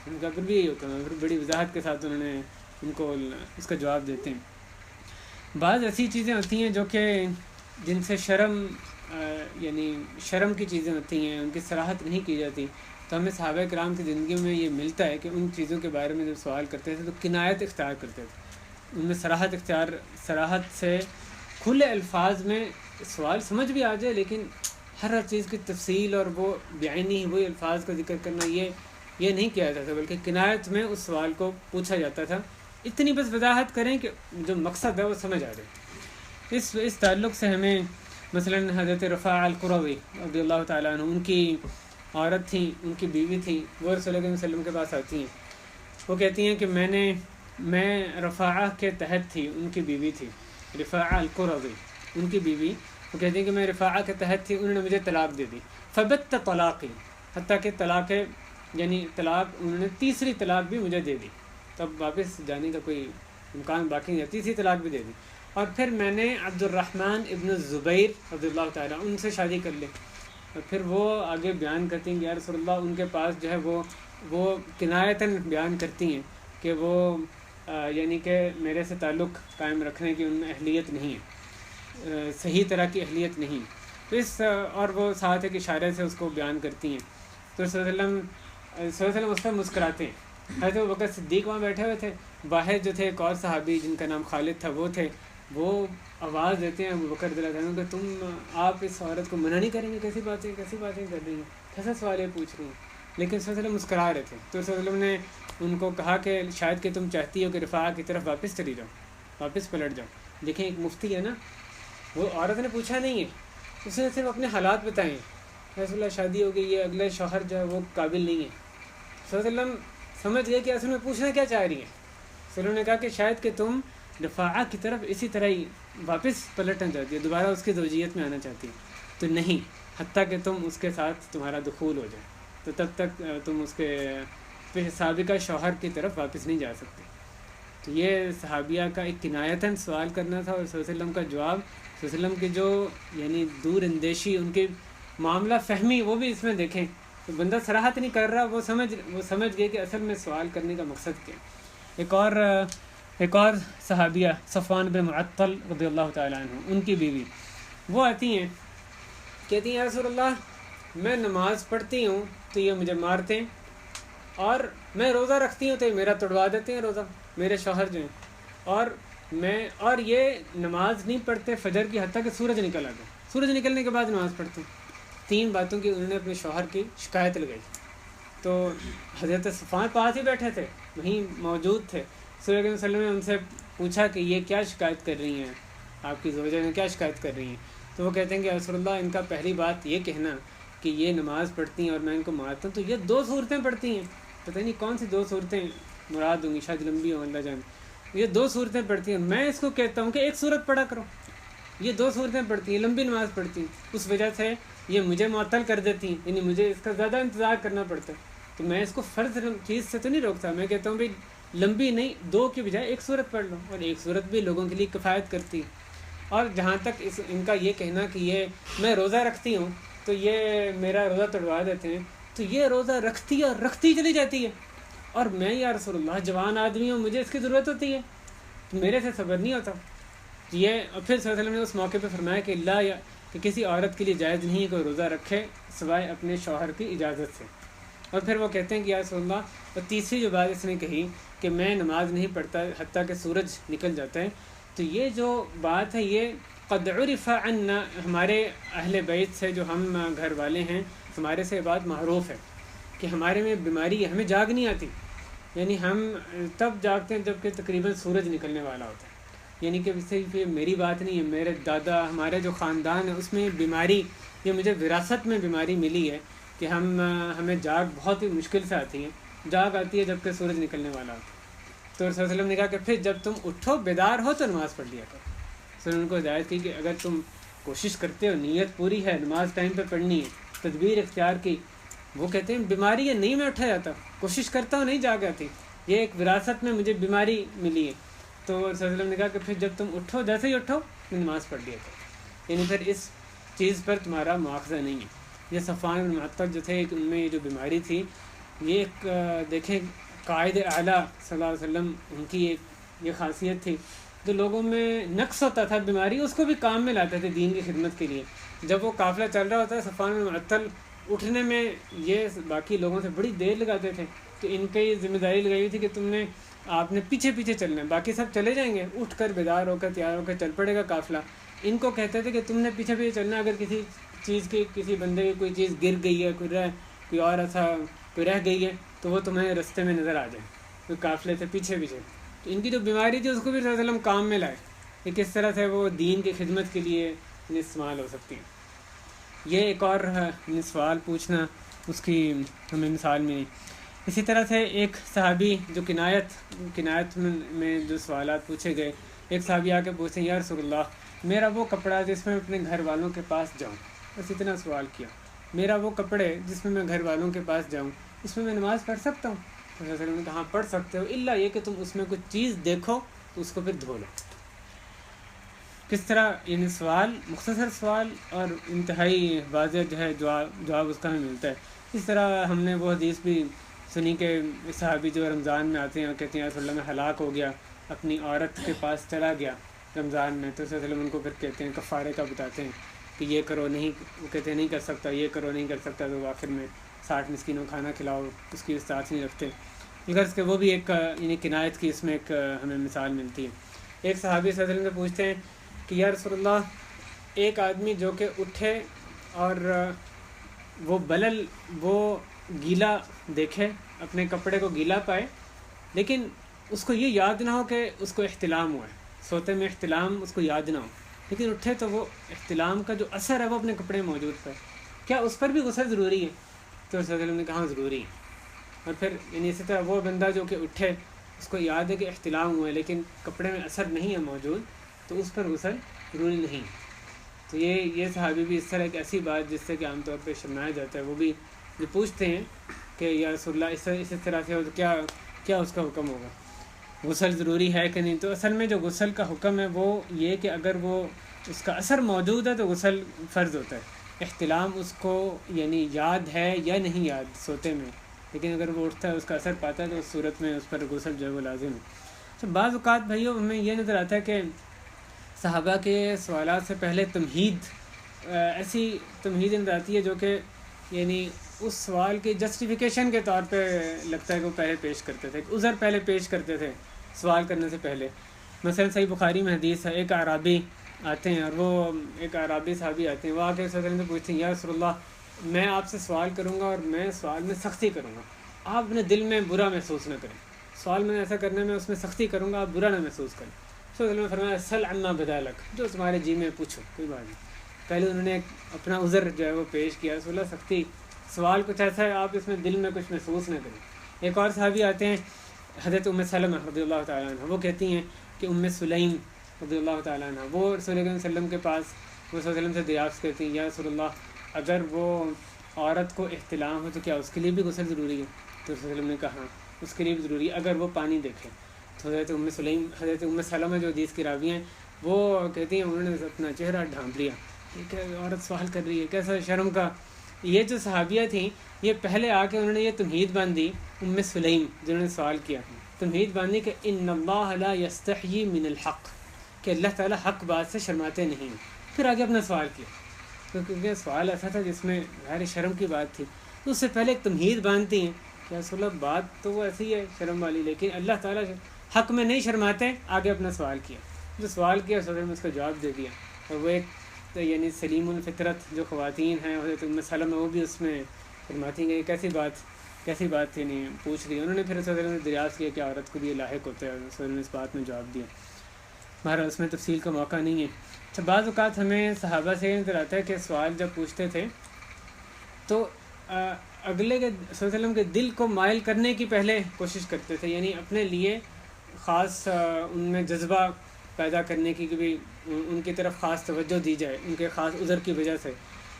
ان کا پھر بھی یہی حکم ہے. پھر بڑی وضاحت کے ساتھ انہوں نے ان کو اس کا جواب دیتے ہیں. بعض ایسی چیزیں ہوتی ہیں جو کہ جن سے یعنی شرم کی چیزیں ہوتی ہیں، ان کی صراحت نہیں کی جاتی. تو ہمیں صحابہ کرام کی زندگی میں یہ ملتا ہے کہ ان چیزوں کے بارے میں جب سوال کرتے تھے تو کنایت اختیار کرتے تھے، ان میں صراحت سے کھلے الفاظ میں سوال سمجھ بھی آ جائے، لیکن ہر چیز کی تفصیل اور وہ بعینی وہی الفاظ کا ذکر کرنا یہ نہیں کیا جاتا، بلکہ کنایت میں اس سوال کو پوچھا جاتا تھا. اتنی بس وضاحت کریں کہ جو مقصد ہے وہ سمجھ آ جائے. اس تعلق سے ہمیں مثلا حضرت رفاع القروی رضی اللہ تعالیٰ عنہ، ان کی عورت تھیں، ان کی بیوی تھی، وہ رسول اللہ علیہ وسلم کے پاس آتی ہیں. وہ کہتی ہیں کہ میں رفاعہ کے تحت تھی، ان کی بیوی تھی رفاعہ القروی، ان کی بیوی. وہ کہتی ہیں کہ میں رفاعہ کے تحت تھی، انہوں نے مجھے طلاق دے دی. فبت طلاقی، حتیٰ کہ طلاق انہوں نے تیسری طلاق بھی مجھے دے دی، تب واپس جانے کا کوئی امکان باقی نہیں ہے، تیسری طلاق بھی دے دی۔ اور پھر میں نے عبد الرحمن ابن الزبیر رضی اللہ تعالیٰ ان سے شادی کر لی۔ اور پھر وہ آگے بیان کرتی ہیں کہ یا رسول اللہ، ان کے پاس جو ہے وہ کنایتاً بیان کرتی ہیں کہ وہ یعنی کہ میرے سے تعلق قائم رکھنے کی ان میں اہلیت نہیں ہے، صحیح طرح کی اہلیت نہیں، تو اور وہ ساتھ ایک اشارے سے اس کو بیان کرتی ہیں۔ تو صلی اللہ علیہ وسلم اس پر مسکراتے ہیں۔ حضرت ابوبکر صدیق وہاں بیٹھے ہوئے تھے، باہر جو تھے ایک اور صحابی جن کا نام خالد تھا وہ تھے، وہ آواز دیتے ہیں ابوبکر رضی اللہ عنہ کہ آپ اس عورت کو منع نہیں کریں گے، کیسی باتیں کر رہی ہیں، کیسا سوال یہ پوچھ رہی ہیں؟ لیکن صلی اللہ علیہ وسلم مسکرا رہے تھے۔ تو صلی اللہ علیہ وسلم نے ان کو کہا کہ شاید کہ تم چاہتی ہو کہ رفاعہ کی طرف واپس چلی جاؤ، واپس پلٹ جاؤ۔ دیکھیں ایک مفتی ہے نا، وہ عورت نے پوچھا نہیں ہے، اس نے صرف اپنے حالات بتائے ہیں، رسول اللہ شادی ہو گئی ہے، اگلے شوہر جو ہے وہ قابل نہیں ہے۔ صلی اللہ علیہ وسلم سمجھ گئے کہ اصل میں پوچھنا کیا چاہ رہی ہیں۔ صلی اللہ علیہ وسلم نے کہا کہ شاید کہ تم رفاعہ کی طرف اسی طرح ہی واپس پلٹنا چاہتی ہے، دوبارہ اس کی زوجیت میں آنا چاہتی ہے، تو نہیں، حتیٰ کہ تم اس کے ساتھ تمہارا دخول ہو جائے، تو تب تک تم اس کے سابقہ شوہر کی طرف واپس نہیں جا سکتے۔ تو یہ صحابیہ کا ایک کنایتاً سوال کرنا تھا، اور صلی اللہ علیہ وسلم کا جواب، صلی اللہ علیہ وسلم کی جو یعنی دور اندیشی، ان کی معاملہ فہمی، وہ بھی اس میں دیکھیں، تو بندہ صراحت نہیں کر رہا، وہ سمجھ گئے کہ اصل میں سوال کرنے کا مقصد کیا۔ ایک اور صحابیہ صفوان بن معطل رضی اللہ تعالیٰ عنہ، ان کی بیوی، وہ آتی ہیں، کہتی ہیں یا رسول اللہ، میں نماز پڑھتی ہوں تو یہ مجھے مارتے ہیں، اور میں روزہ رکھتی ہوں تو یہ میرا توڑوا دیتے ہیں روزہ، میرے شوہر جو ہیں، اور یہ نماز نہیں پڑھتے فجر کی حتیٰ کہ سورج نکل آتا ہے، سورج نکلنے کے بعد نماز پڑھتے ہیں۔ 3 باتوں کی انہوں نے اپنے شوہر کی شکایت لگائی۔ تو حضرت صفوان پاس ہی بیٹھے تھے، وہیں موجود تھے، صلی اللہ علیہ وسلم نے ان سے پوچھا کہ یہ کیا شکایت کر رہی ہیں، آپ کی زوجہ نے کیا شکایت کر رہی ہیں؟ تو وہ کہتے ہیں کہ رسول اللہ، ان کا پہلی بات یہ کہنا کہ یہ نماز پڑھتی ہیں اور میں ان کو مارتا ہوں، تو یہ 2 صورتیں پڑھتی ہیں، پتہ نہیں کون سی 2 صورتیں مراد ہوں گی، شاید لمبی ہوں، اللہ جانے، یہ 2 صورتیں پڑھتی ہیں، میں اس کو کہتا ہوں کہ 1 صورت پڑھا کرو، یہ 2 صورتیں پڑھتی ہیں، لمبی نماز پڑھتی ہیں، اس وجہ سے یہ مجھے معطل کر دیتی ہیں، یعنی مجھے اس کا زیادہ انتظار کرنا پڑتا ہے، تو میں اس کو فرض چیز سے تو نہیں روکتا، میں کہتا ہوں بھائی لمبی نہیں، 2 کی بجائے 1 صورت پڑھ لو، اور 1 صورت بھی لوگوں کے لیے کفایت کرتی ہے۔ اور جہاں تک ان کا یہ کہنا کہ یہ میں روزہ رکھتی ہوں تو یہ میرا روزہ توڑوا دیتے ہیں، تو یہ روزہ رکھتی ہے اور رکھتی چلی جاتی ہے، اور میں یا رسول اللہ جوان آدمی ہوں، مجھے اس کی ضرورت ہوتی ہے، تو میرے سے صبر نہیں ہوتا۔ یہ اور پھر صلی اللہ علیہ وسلم نے اس موقع پہ فرمایا کہ کہ کسی عورت کے لیے جائز نہیں ہے کوئی روزہ رکھے سوائے اپنے شوہر کی اجازت سے۔ اور پھر وہ کہتے ہیں کہ یا رسول اللہ، اور تیسری جو بات اس نے کہی کہ میں نماز نہیں پڑھتا حتیٰ کہ سورج نکل جاتا ہے، تو یہ جو بات ہے یہ قد عرف عنا، ہمارے اہل بیت سے جو ہم گھر والے ہیں، ہمارے سے بات معروف ہے کہ ہمارے میں بیماری ہے، ہمیں جاگ نہیں آتی، یعنی ہم تب جاگتے ہیں جب کہ تقریباً سورج نکلنے والا ہوتا ہے، یعنی کہ صرف یہ میری بات نہیں ہے، میرے دادا، ہمارے جو خاندان ہے اس میں بیماری، یہ مجھے وراثت میں بیماری ملی ہے کہ ہمیں جاگ بہت ہی مشکل سے آتی ہے، جاگ آتی ہے جب کہ سورج نکلنے والا ہوتا ہے۔ تو رسول اللہ علیہ وسلم نے کہا کہ پھر جب تم اٹھو بیدار ہو تو نماز پڑھ لیا کرو۔ سر ان کو ہدایت کی کہ اگر تم کوشش کرتے ہو، نیت پوری ہے، نماز ٹائم پہ پڑھنی ہے، تدبیر اختیار کی، وہ کہتے ہیں بیماری ہے، نہیں میں اٹھا جاتا، کوشش کرتا ہوں نہیں جاگ آتی، یہ ایک وراثت میں مجھے بیماری ملی ہے۔ تو رسول اللہ علیہ وسلم نے کہا کہ پھر جب تم اٹھو، جیسے ہی اٹھو نماز پڑھ لیا کرو، یعنی پھر اس چیز پر تمہارا مواخذہ نہیں ہے۔ یہ صفوان بن معطل جو تھے، ان میں یہ جو بیماری تھی، یہ ایک دیکھیں قائد اعلیٰ صلی اللہ علیہ وسلم، ان کی ایک یہ خاصیت تھی، جو لوگوں میں نقص ہوتا تھا بیماری، اس کو بھی کام میں لاتے تھے دین کی خدمت کے لیے۔ جب وہ قافلہ چل رہا ہوتا ہے، صفوان بن معطل اٹھنے میں یہ باقی لوگوں سے بڑی دیر لگاتے تھے، تو ان کی یہ ذمہ داری لگائی ہوئی تھی کہ آپ نے پیچھے پیچھے چلنا ہے، باقی سب چلے جائیں گے، اٹھ کر بیدار ہو کر تیار ہو کر چل پڑے گا قافلہ۔ ان کو کہتے تھے کہ تم نے پیچھے پیچھے چلنا، اگر کسی چیز کی، کسی بندے کی کوئی چیز گر گئی ہے، کوئی اور ایسا کوئی رہ گئی ہے، تو وہ تمہیں رستے میں نظر آ جائے، کوئی قافلے سے پیچھے پیچھے۔ تو ان کی جو بیماری تھی اس کو بھی صلی اللہ علیہ وسلم کام میں لائے کہ کس طرح سے وہ دین کی خدمت کے لیے استعمال ہو سکتی ہیں۔ یہ ایک اور سوال پوچھنا، اس کی ہمیں مثال ملی۔ اسی طرح سے ایک صحابی جو کنایت میں جو سوالات پوچھے گئے، ایک صحابی آ کے پوچھیں یا رسول اللہ، میرا وہ کپڑا جس میں اپنے گھر والوں کے پاس جاؤں، بس اتنا سوال کیا، میرا وہ کپڑے جس میں گھر والوں کے پاس جاؤں اس میں نماز پڑھ سکتا ہوں؟ تو صلی اللہ علیہ وسلم نے کہا پڑھ سکتے ہو، الا یہ کہ تم اس میں کچھ چیز دیکھو تو اس کو پھر دھو لو۔ کس طرح یعنی سوال، مختصر سوال اور انتہائی واضح جو ہے جواب اس کا ہمیں ملتا ہے۔ اس طرح ہم نے وہ حدیث بھی سنی کہ صحابی جو رمضان میں آتے ہیں اور کہتے ہیں یا رسول اللہ میں ہلاک ہو گیا، اپنی عورت کے پاس چلا گیا رمضان میں، تو صلی اللہ علیہ وسلم ان کو پھر کہتے ہیں کفارے کا بتاتے ہیں کہ یہ کرو، نہیں وہ کہتے ہیں نہیں کر سکتا، یہ کرو نہیں کر سکتا، تو آخر میں 60 مسکینوں کھانا کھلاؤ، اس کی استطاعت نہیں رکھتے۔ غرض کہ وہ بھی ایک یعنی کنایت کی اس میں ایک ہمیں مثال ملتی ہے۔ ایک صحابی صلی اللہ علیہ وسلم سے پوچھتے ہیں کہ یا رسول اللہ، ایک آدمی جو کہ اٹھے اور وہ بلل، وہ گیلا دیکھے، اپنے کپڑے کو گیلا پائے، لیکن اس کو یہ یاد نہ ہو کہ اس کو احتلام ہوا ہے، سوتے میں احتلام اس کو یاد نہ ہو، لیکن اٹھے تو وہ احتلام کا جو اثر ہے وہ اپنے کپڑے میں موجود پائے، کیا اس پر بھی غسل ضروری ہے؟ تو صلی اللہ علیہ وسلم نے کہا ضروری ہے۔ اور پھر یعنی اسی طرح وہ بندہ جو کہ اٹھے، اس کو یاد ہے کہ احتلام ہوا ہے لیکن کپڑے میں اثر نہیں ہے موجود، تو اس پر غسل ضروری نہیں۔ تو یہ صحابی بھی اس طرح ایک ایسی بات جس سے کہ عام طور پہ شرمایا جاتا ہے، وہ بھی جو پوچھتے ہیں کہ یا رسول اللہ اس طرح سے ہو تو کیا اس کا حکم ہوگا، غسل ضروری ہے کہ نہیں؟ تو اصل میں جو غسل کا حکم ہے وہ یہ کہ اگر وہ اس کا اثر موجود ہے تو غسل فرض ہوتا ہے۔ احتلام اس کو یعنی یاد ہے یا نہیں یاد سوتے میں، لیکن اگر وہ اٹھتا ہے اس کا اثر پاتا ہے تو اس صورت میں اس پر غسل جو ہے وہ لازم ہے۔ تو بعض اوقات بھائیوں ہمیں یہ نظر آتا ہے کہ صحابہ کے سوالات سے پہلے ایسی تمہید نظر آتی ہے جو کہ یعنی اس سوال کی جسٹیفیکیشن کے طور پہ لگتا ہے کہ وہ پہلے پیش کرتے تھے، عذر پہلے پیش کرتے تھے سوال کرنے سے پہلے۔ مثلا صحیح بخاری میں حدیث ہے، ایک اعرابی آتے ہیں اور وہ ایک اعرابی صحابی آتے ہیں، وہ آ کے صلی اللہ علیہ وسلم سے پوچھتے ہیں یا رسول اللہ میں آپ سے سوال کروں گا اور میں سوال میں سختی کروں گا، آپ اپنے دل میں برا محسوس نہ کریں، سوال میں ایسا کرنے میں اس میں سختی کروں گا، آپ برا نہ محسوس کریں۔ صلی اللہ علیہ وسلم نے فرمایا سل عما بدا لک، جو تمہارے جی میں پوچھو، کوئی بات نہیں۔ پہلے انہوں نے اپنا عذر جو ہے وہ پیش کیا، رسول اللہ سختی، سوال کچھ ایسا ہے آپ اس میں دل میں کچھ محسوس نہ کریں۔ ایک اور صحابی آتے ہیں حضرت ام سلمہ رضی اللہ تعالیٰ عنہ، وہ کہتی ہیں کہ ام سلیم رضی اللہ تعالیٰ عنہ وہ رسول اللہ علیہ وسلم کے پاس، وہ صلی اللہ علیہ وسلم سے دریافت کرتی ہیں یا رسول اللہ اگر وہ عورت کو احتلام ہو تو کیا اس کے لیے بھی غسل ضروری ہے؟ تو رسول اللہ علیہ وسلم نے کہا اس کے لیے بھی ضروری ہے اگر وہ پانی دیکھے۔ تو حضرت ام سلمہ جو حدیث کی راوی ہیں وہ کہتی ہیں انہوں نے اپنا چہرہ ڈھانپ لیا، کہ عورت سوال کر رہی ہے، کیسا شرم کا۔ یہ جو صحابیہ تھیں یہ پہلے آ کے انہوں نے یہ تمہید باندھی، ام سلیم جنہوں نے سوال کیا تمہید باندھی کہ ان اللہ لا یستحیی من الحق، کہ اللہ تعالیٰ حق بات سے شرماتے نہیں۔ پھر آگے اپنا سوال کیا، کیونکہ سوال ایسا تھا جس میں ظاہر شرم کی بات تھی، تو اس سے پہلے ایک تمہید باندھتی ہیں کہ رسول اللہ بات تو وہ ایسی ہے شرم والی، لیکن اللہ تعالیٰ حق میں نہیں شرماتے۔ آگے اپنا سوال کیا، جو سوال کیا صدر میں اس کا جواب دے دیا، اور وہ ایک یعنی سلیم الفطرت جو خواتین ہیں حضرت ام سلمہ وہ بھی اس میں فرماتی ہیں کہ کیسی بات تھی نہیں پوچھ رہی۔ انہوں نے پھر صدر نے دریافت کیا کہ عورت کو بھی لاحق ہوتا ہے، صدر نے اس بات میں جواب دیا۔ ہمارا اس میں تفصیل کا موقع نہیں ہے۔ اچھا، بعض اوقات ہمیں صحابہ سے یہ نظر آتا ہے کہ سوال جب پوچھتے تھے تو اگلے کے صلی اللہ علیہ وسلم کے دل کو مائل کرنے کی پہلے کوشش کرتے تھے، یعنی اپنے لیے خاص ان میں جذبہ پیدا کرنے کی کہ بھی ان کی طرف خاص توجہ دی جائے ان کے خاص عذر کی وجہ سے۔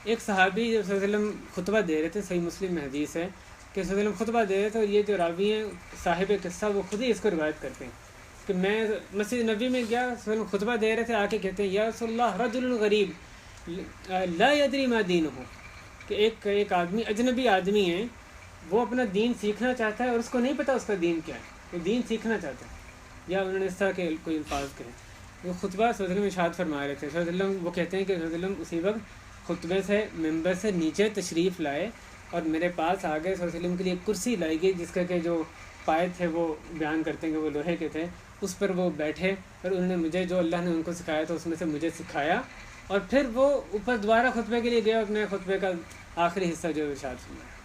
ایک صحابی جب صلی اللہ علیہ وسلم خطبہ دے رہے تھے، صحیح مسلم میں حدیث ہے کہ صلی اللہ علیہ وسلم خطبہ دے رہے تھے، اور یہ جو راوی ہیں صاحب قصہ وہ خود ہی اس کو روایت کرتے ہیں کہ میں مسجد نبی میں گیا، صلی اللہ علیہ وسلم خطبہ دے رہے تھے، آ کے کہتے ہیں یا رسول اللہ رجل غریب لا یدری ما دینہ، کہ ایک آدمی اجنبی آدمی ہے، وہ اپنا دین سیکھنا چاہتا ہے اور اس کو نہیں پتہ اس کا دین کیا ہے، وہ دین سیکھنا چاہتا ہے، یا انہوں نے اس طرح کے کوئی الفاظ کہے۔ وہ خطبہ صلی اللہ علیہ وسلم ارشاد فرما رہے تھے، صلی اللہ علیہ وسلم وہ کہتے ہیں کہ صلی اللہ علیہ وسلم اسی وقت خطبے سے ممبر سے نیچے تشریف لائے اور میرے پاس آ گئے، صلی اللہ علیہ وسلم کے لیے ایک کرسی لائی گئی جس کا کہ جو پائے تھے وہ بیان کرتے ہیں کہ وہ لوہے کے تھے، اس پر وہ بیٹھے اور انہوں نے مجھے جو اللہ نے ان کو سکھایا تھا اس میں سے مجھے سکھایا، اور پھر وہ اوپر دوبارہ خطبے کے لیے گئے اور اپنے خطبے کا آخری حصہ جو ارشاد فرمایا۔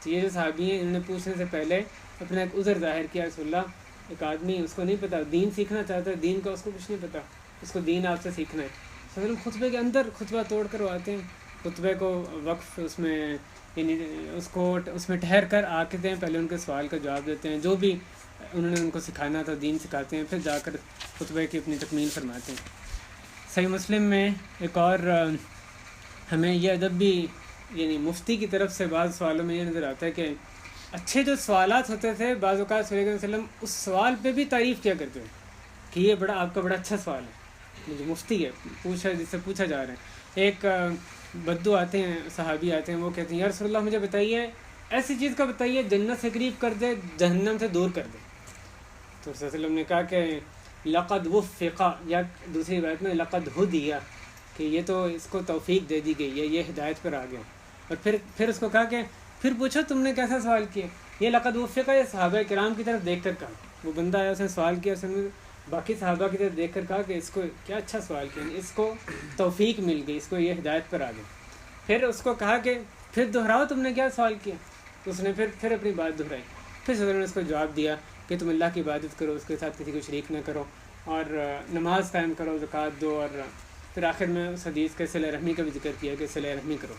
تو یہ جو صحابی ہیں انہوں نے پوچھنے سے پہلے اپنا ایک عذر ظاہر کیا، رسول اللہ ایک آدمی اس کو نہیں پتہ دین سیکھنا چاہتا ہے، دین کا اس کو کچھ نہیں پتہ، اس کو دین آپ سے سیکھنا ہے۔ خطبے کے اندر خطبہ توڑ کر وہ آتے ہیں، خطبے کو وقف اس میں یعنی اس میں ٹھہر کر آتے ہیں، پہلے ان کے سوال کا جواب دیتے ہیں، جو بھی انہوں نے ان کو سکھانا تھا دین سکھاتے ہیں، پھر جا کر خطبے کی اپنی تکمیل فرماتے ہیں۔ صحیح مسلم میں ایک اور ہمیں یہ ادب بھی یعنی مفتی کی طرف سے بعض سوالوں میں یہ نظر آتا ہے کہ اچھے جو سوالات ہوتے تھے بعض اوقات صلی اللہ علیہ وسلم اس سوال پہ بھی تعریف کیا کرتے ہیں کہ یہ بڑا آپ کا بڑا اچھا سوال ہے. جو مفتی ہے جس سے پوچھا جا رہا ہے. ایک بدو آتے ہیں، صحابی آتے ہیں، وہ کہتے ہیں یا رسول اللہ مجھے بتائیے ایسی چیز کا بتائیے جنت سے قریب کر دے جہنم سے دور کر دے. تو صلی اللہ علیہ وسلم نے کہا کہ لقد وفق، یا دوسری روایت میں لقد ہدیہ، کہ یہ تو اس کو توفیق دے دی گئی ہے، یہ ہدایت پر آ گیا. اور پھر اس کو کہا کہ پھر پوچھو تم نے کیسا سوال کیا. یہ لقد وفق یہ صحابہ کرام کی طرف دیکھ کر کہا. وہ بندہ آیا، اس نے سوال کیا، اس نے باقی صحابہ کی طرف دیکھ کر کہا کہ اس کو کیا اچھا سوال کیا، اس کو توفیق مل گئی، اس کو یہ ہدایت پر آ گیا. پھر اس کو کہا کہ پھر دہراؤ تم نے کیا سوال کیا. تو اس نے پھر اپنی بات دہرائی. پھر صدر نے اس کو جواب دیا کہ تم اللہ کی عبادت کرو، اس کے ساتھ کسی کو شریک نہ کرو، اور نماز قائم کرو، زکوٰۃ دو، اور پھر آخر میں اس حدیث کے صلہ رحمی کا بھی ذکر کیا کہ صلہ رحمی کرو.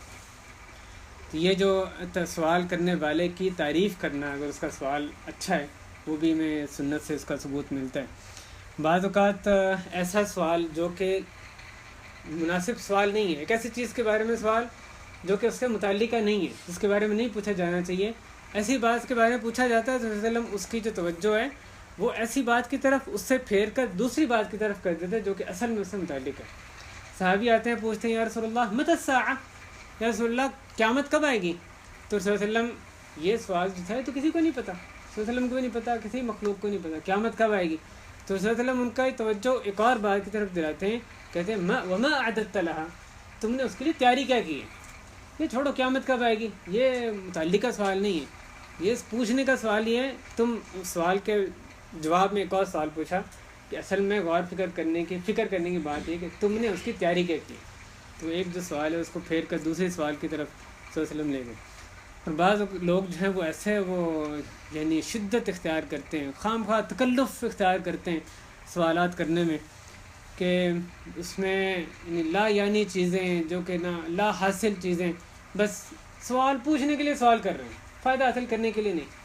تو یہ جو سوال کرنے والے کی تعریف کرنا، اگر اس کا سوال اچھا ہے، وہ بھی ہمیں سنت سے اس کا ثبوت ملتا ہے. بعض اوقات ایسا سوال جو کہ مناسب سوال نہیں ہے، ایک ایسی چیز کے بارے میں سوال جو کہ اس سے متعلقہ نہیں ہے، جس کے بارے میں نہیں پوچھا جانا چاہیے، ایسی بات کے بارے میں پوچھا جاتا ہے تو صلی اللہ علیہ وسلم اس کی جو توجہ ہے وہ ایسی بات کی طرف اس سے پھیر کر دوسری بات کی طرف کر دیتے جو کہ اصل میں اس سے متعلق ہے. صحابی آتے ہیں، پوچھتے ہیں یا رسول اللہ متی الساعہ، یا رسول اللہ قیامت کب آئے گی. تو صلی اللہ علیہ وسلم یہ سوال جو تھا تو کسی کو نہیں پتہ، صلی اللہ علیہ وسلم کو بھی نہیں پتہ، کسی مخلوق کو نہیں پتہ قیامت کب آئے گی. تو صلی اللہ علیہ وسلم ان کا توجہ ایک اور بات کی طرف دلاتے ہیں، کہتے ہیں وما اعددت لها، تم نے اس کے لیے تیاری کیا کی ہے. یہ چھوڑو قیامت کب آئے گی، یہ متعلقہ سوال نہیں ہے، یہ پوچھنے کا سوال ہی ہے. تم سوال کے جواب میں ایک اور سوال پوچھا کہ اصل میں غور فکر کرنے کی بات ہے کہ تم نے اس کی تیاری کیا کی. تو ایک جو سوال ہے اس کو پھیر کر دوسرے سوال کی طرف صلی اللہ علیہ وسلم لے گئے. اور بعض لوگ جو ہیں وہ ایسے یعنی شدت اختیار کرتے ہیں، خام خواہ تکلف اختیار کرتے ہیں سوالات کرنے میں، کہ اس میں یعنی لا یعنی چیزیں، جو کہ نا لا حاصل چیزیں، بس سوال پوچھنے کے لیے سوال کر رہے ہیں، فائدہ حاصل کرنے کے لیے نہیں.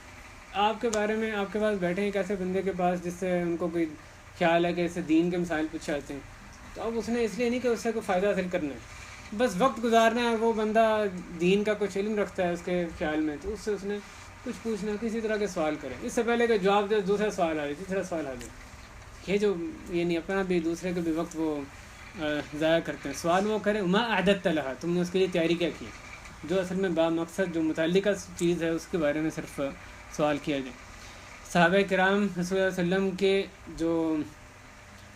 آپ کے بارے میں آپ کے پاس بیٹھے ہیں ایک ایسے بندے کے پاس جس سے ان کو کوئی خیال ہے کہ اسے دین کے مسائل پوچھے جاتے ہیں، تو اب اس نے اس لیے نہیں کہ اس سے کوئی فائدہ حاصل کرنا ہے، بس وقت گزارنا ہے. وہ بندہ دین کا کچھ علم رکھتا ہے اس کے خیال میں، تو اس نے کچھ پوچھنا، کسی طرح کے سوال کرے، اس سے پہلے کہ جواب دے دوسرا سوال آ جائے، تیسرا سوال آ جائے. یہ جو یعنی اپنا بھی دوسرے کے بھی وقت وہ ضائع کرتے ہیں. سوال وہ کرے ما اعددت لها، تم نے اس کے لیے تیاری کیا کی، جو اصل میں با مقصد جو متعلقہ چیز ہے اس کے بارے میں صرف سوال کیا جائے. صحابہ کرام رسول اللہ علیہ وسلم کے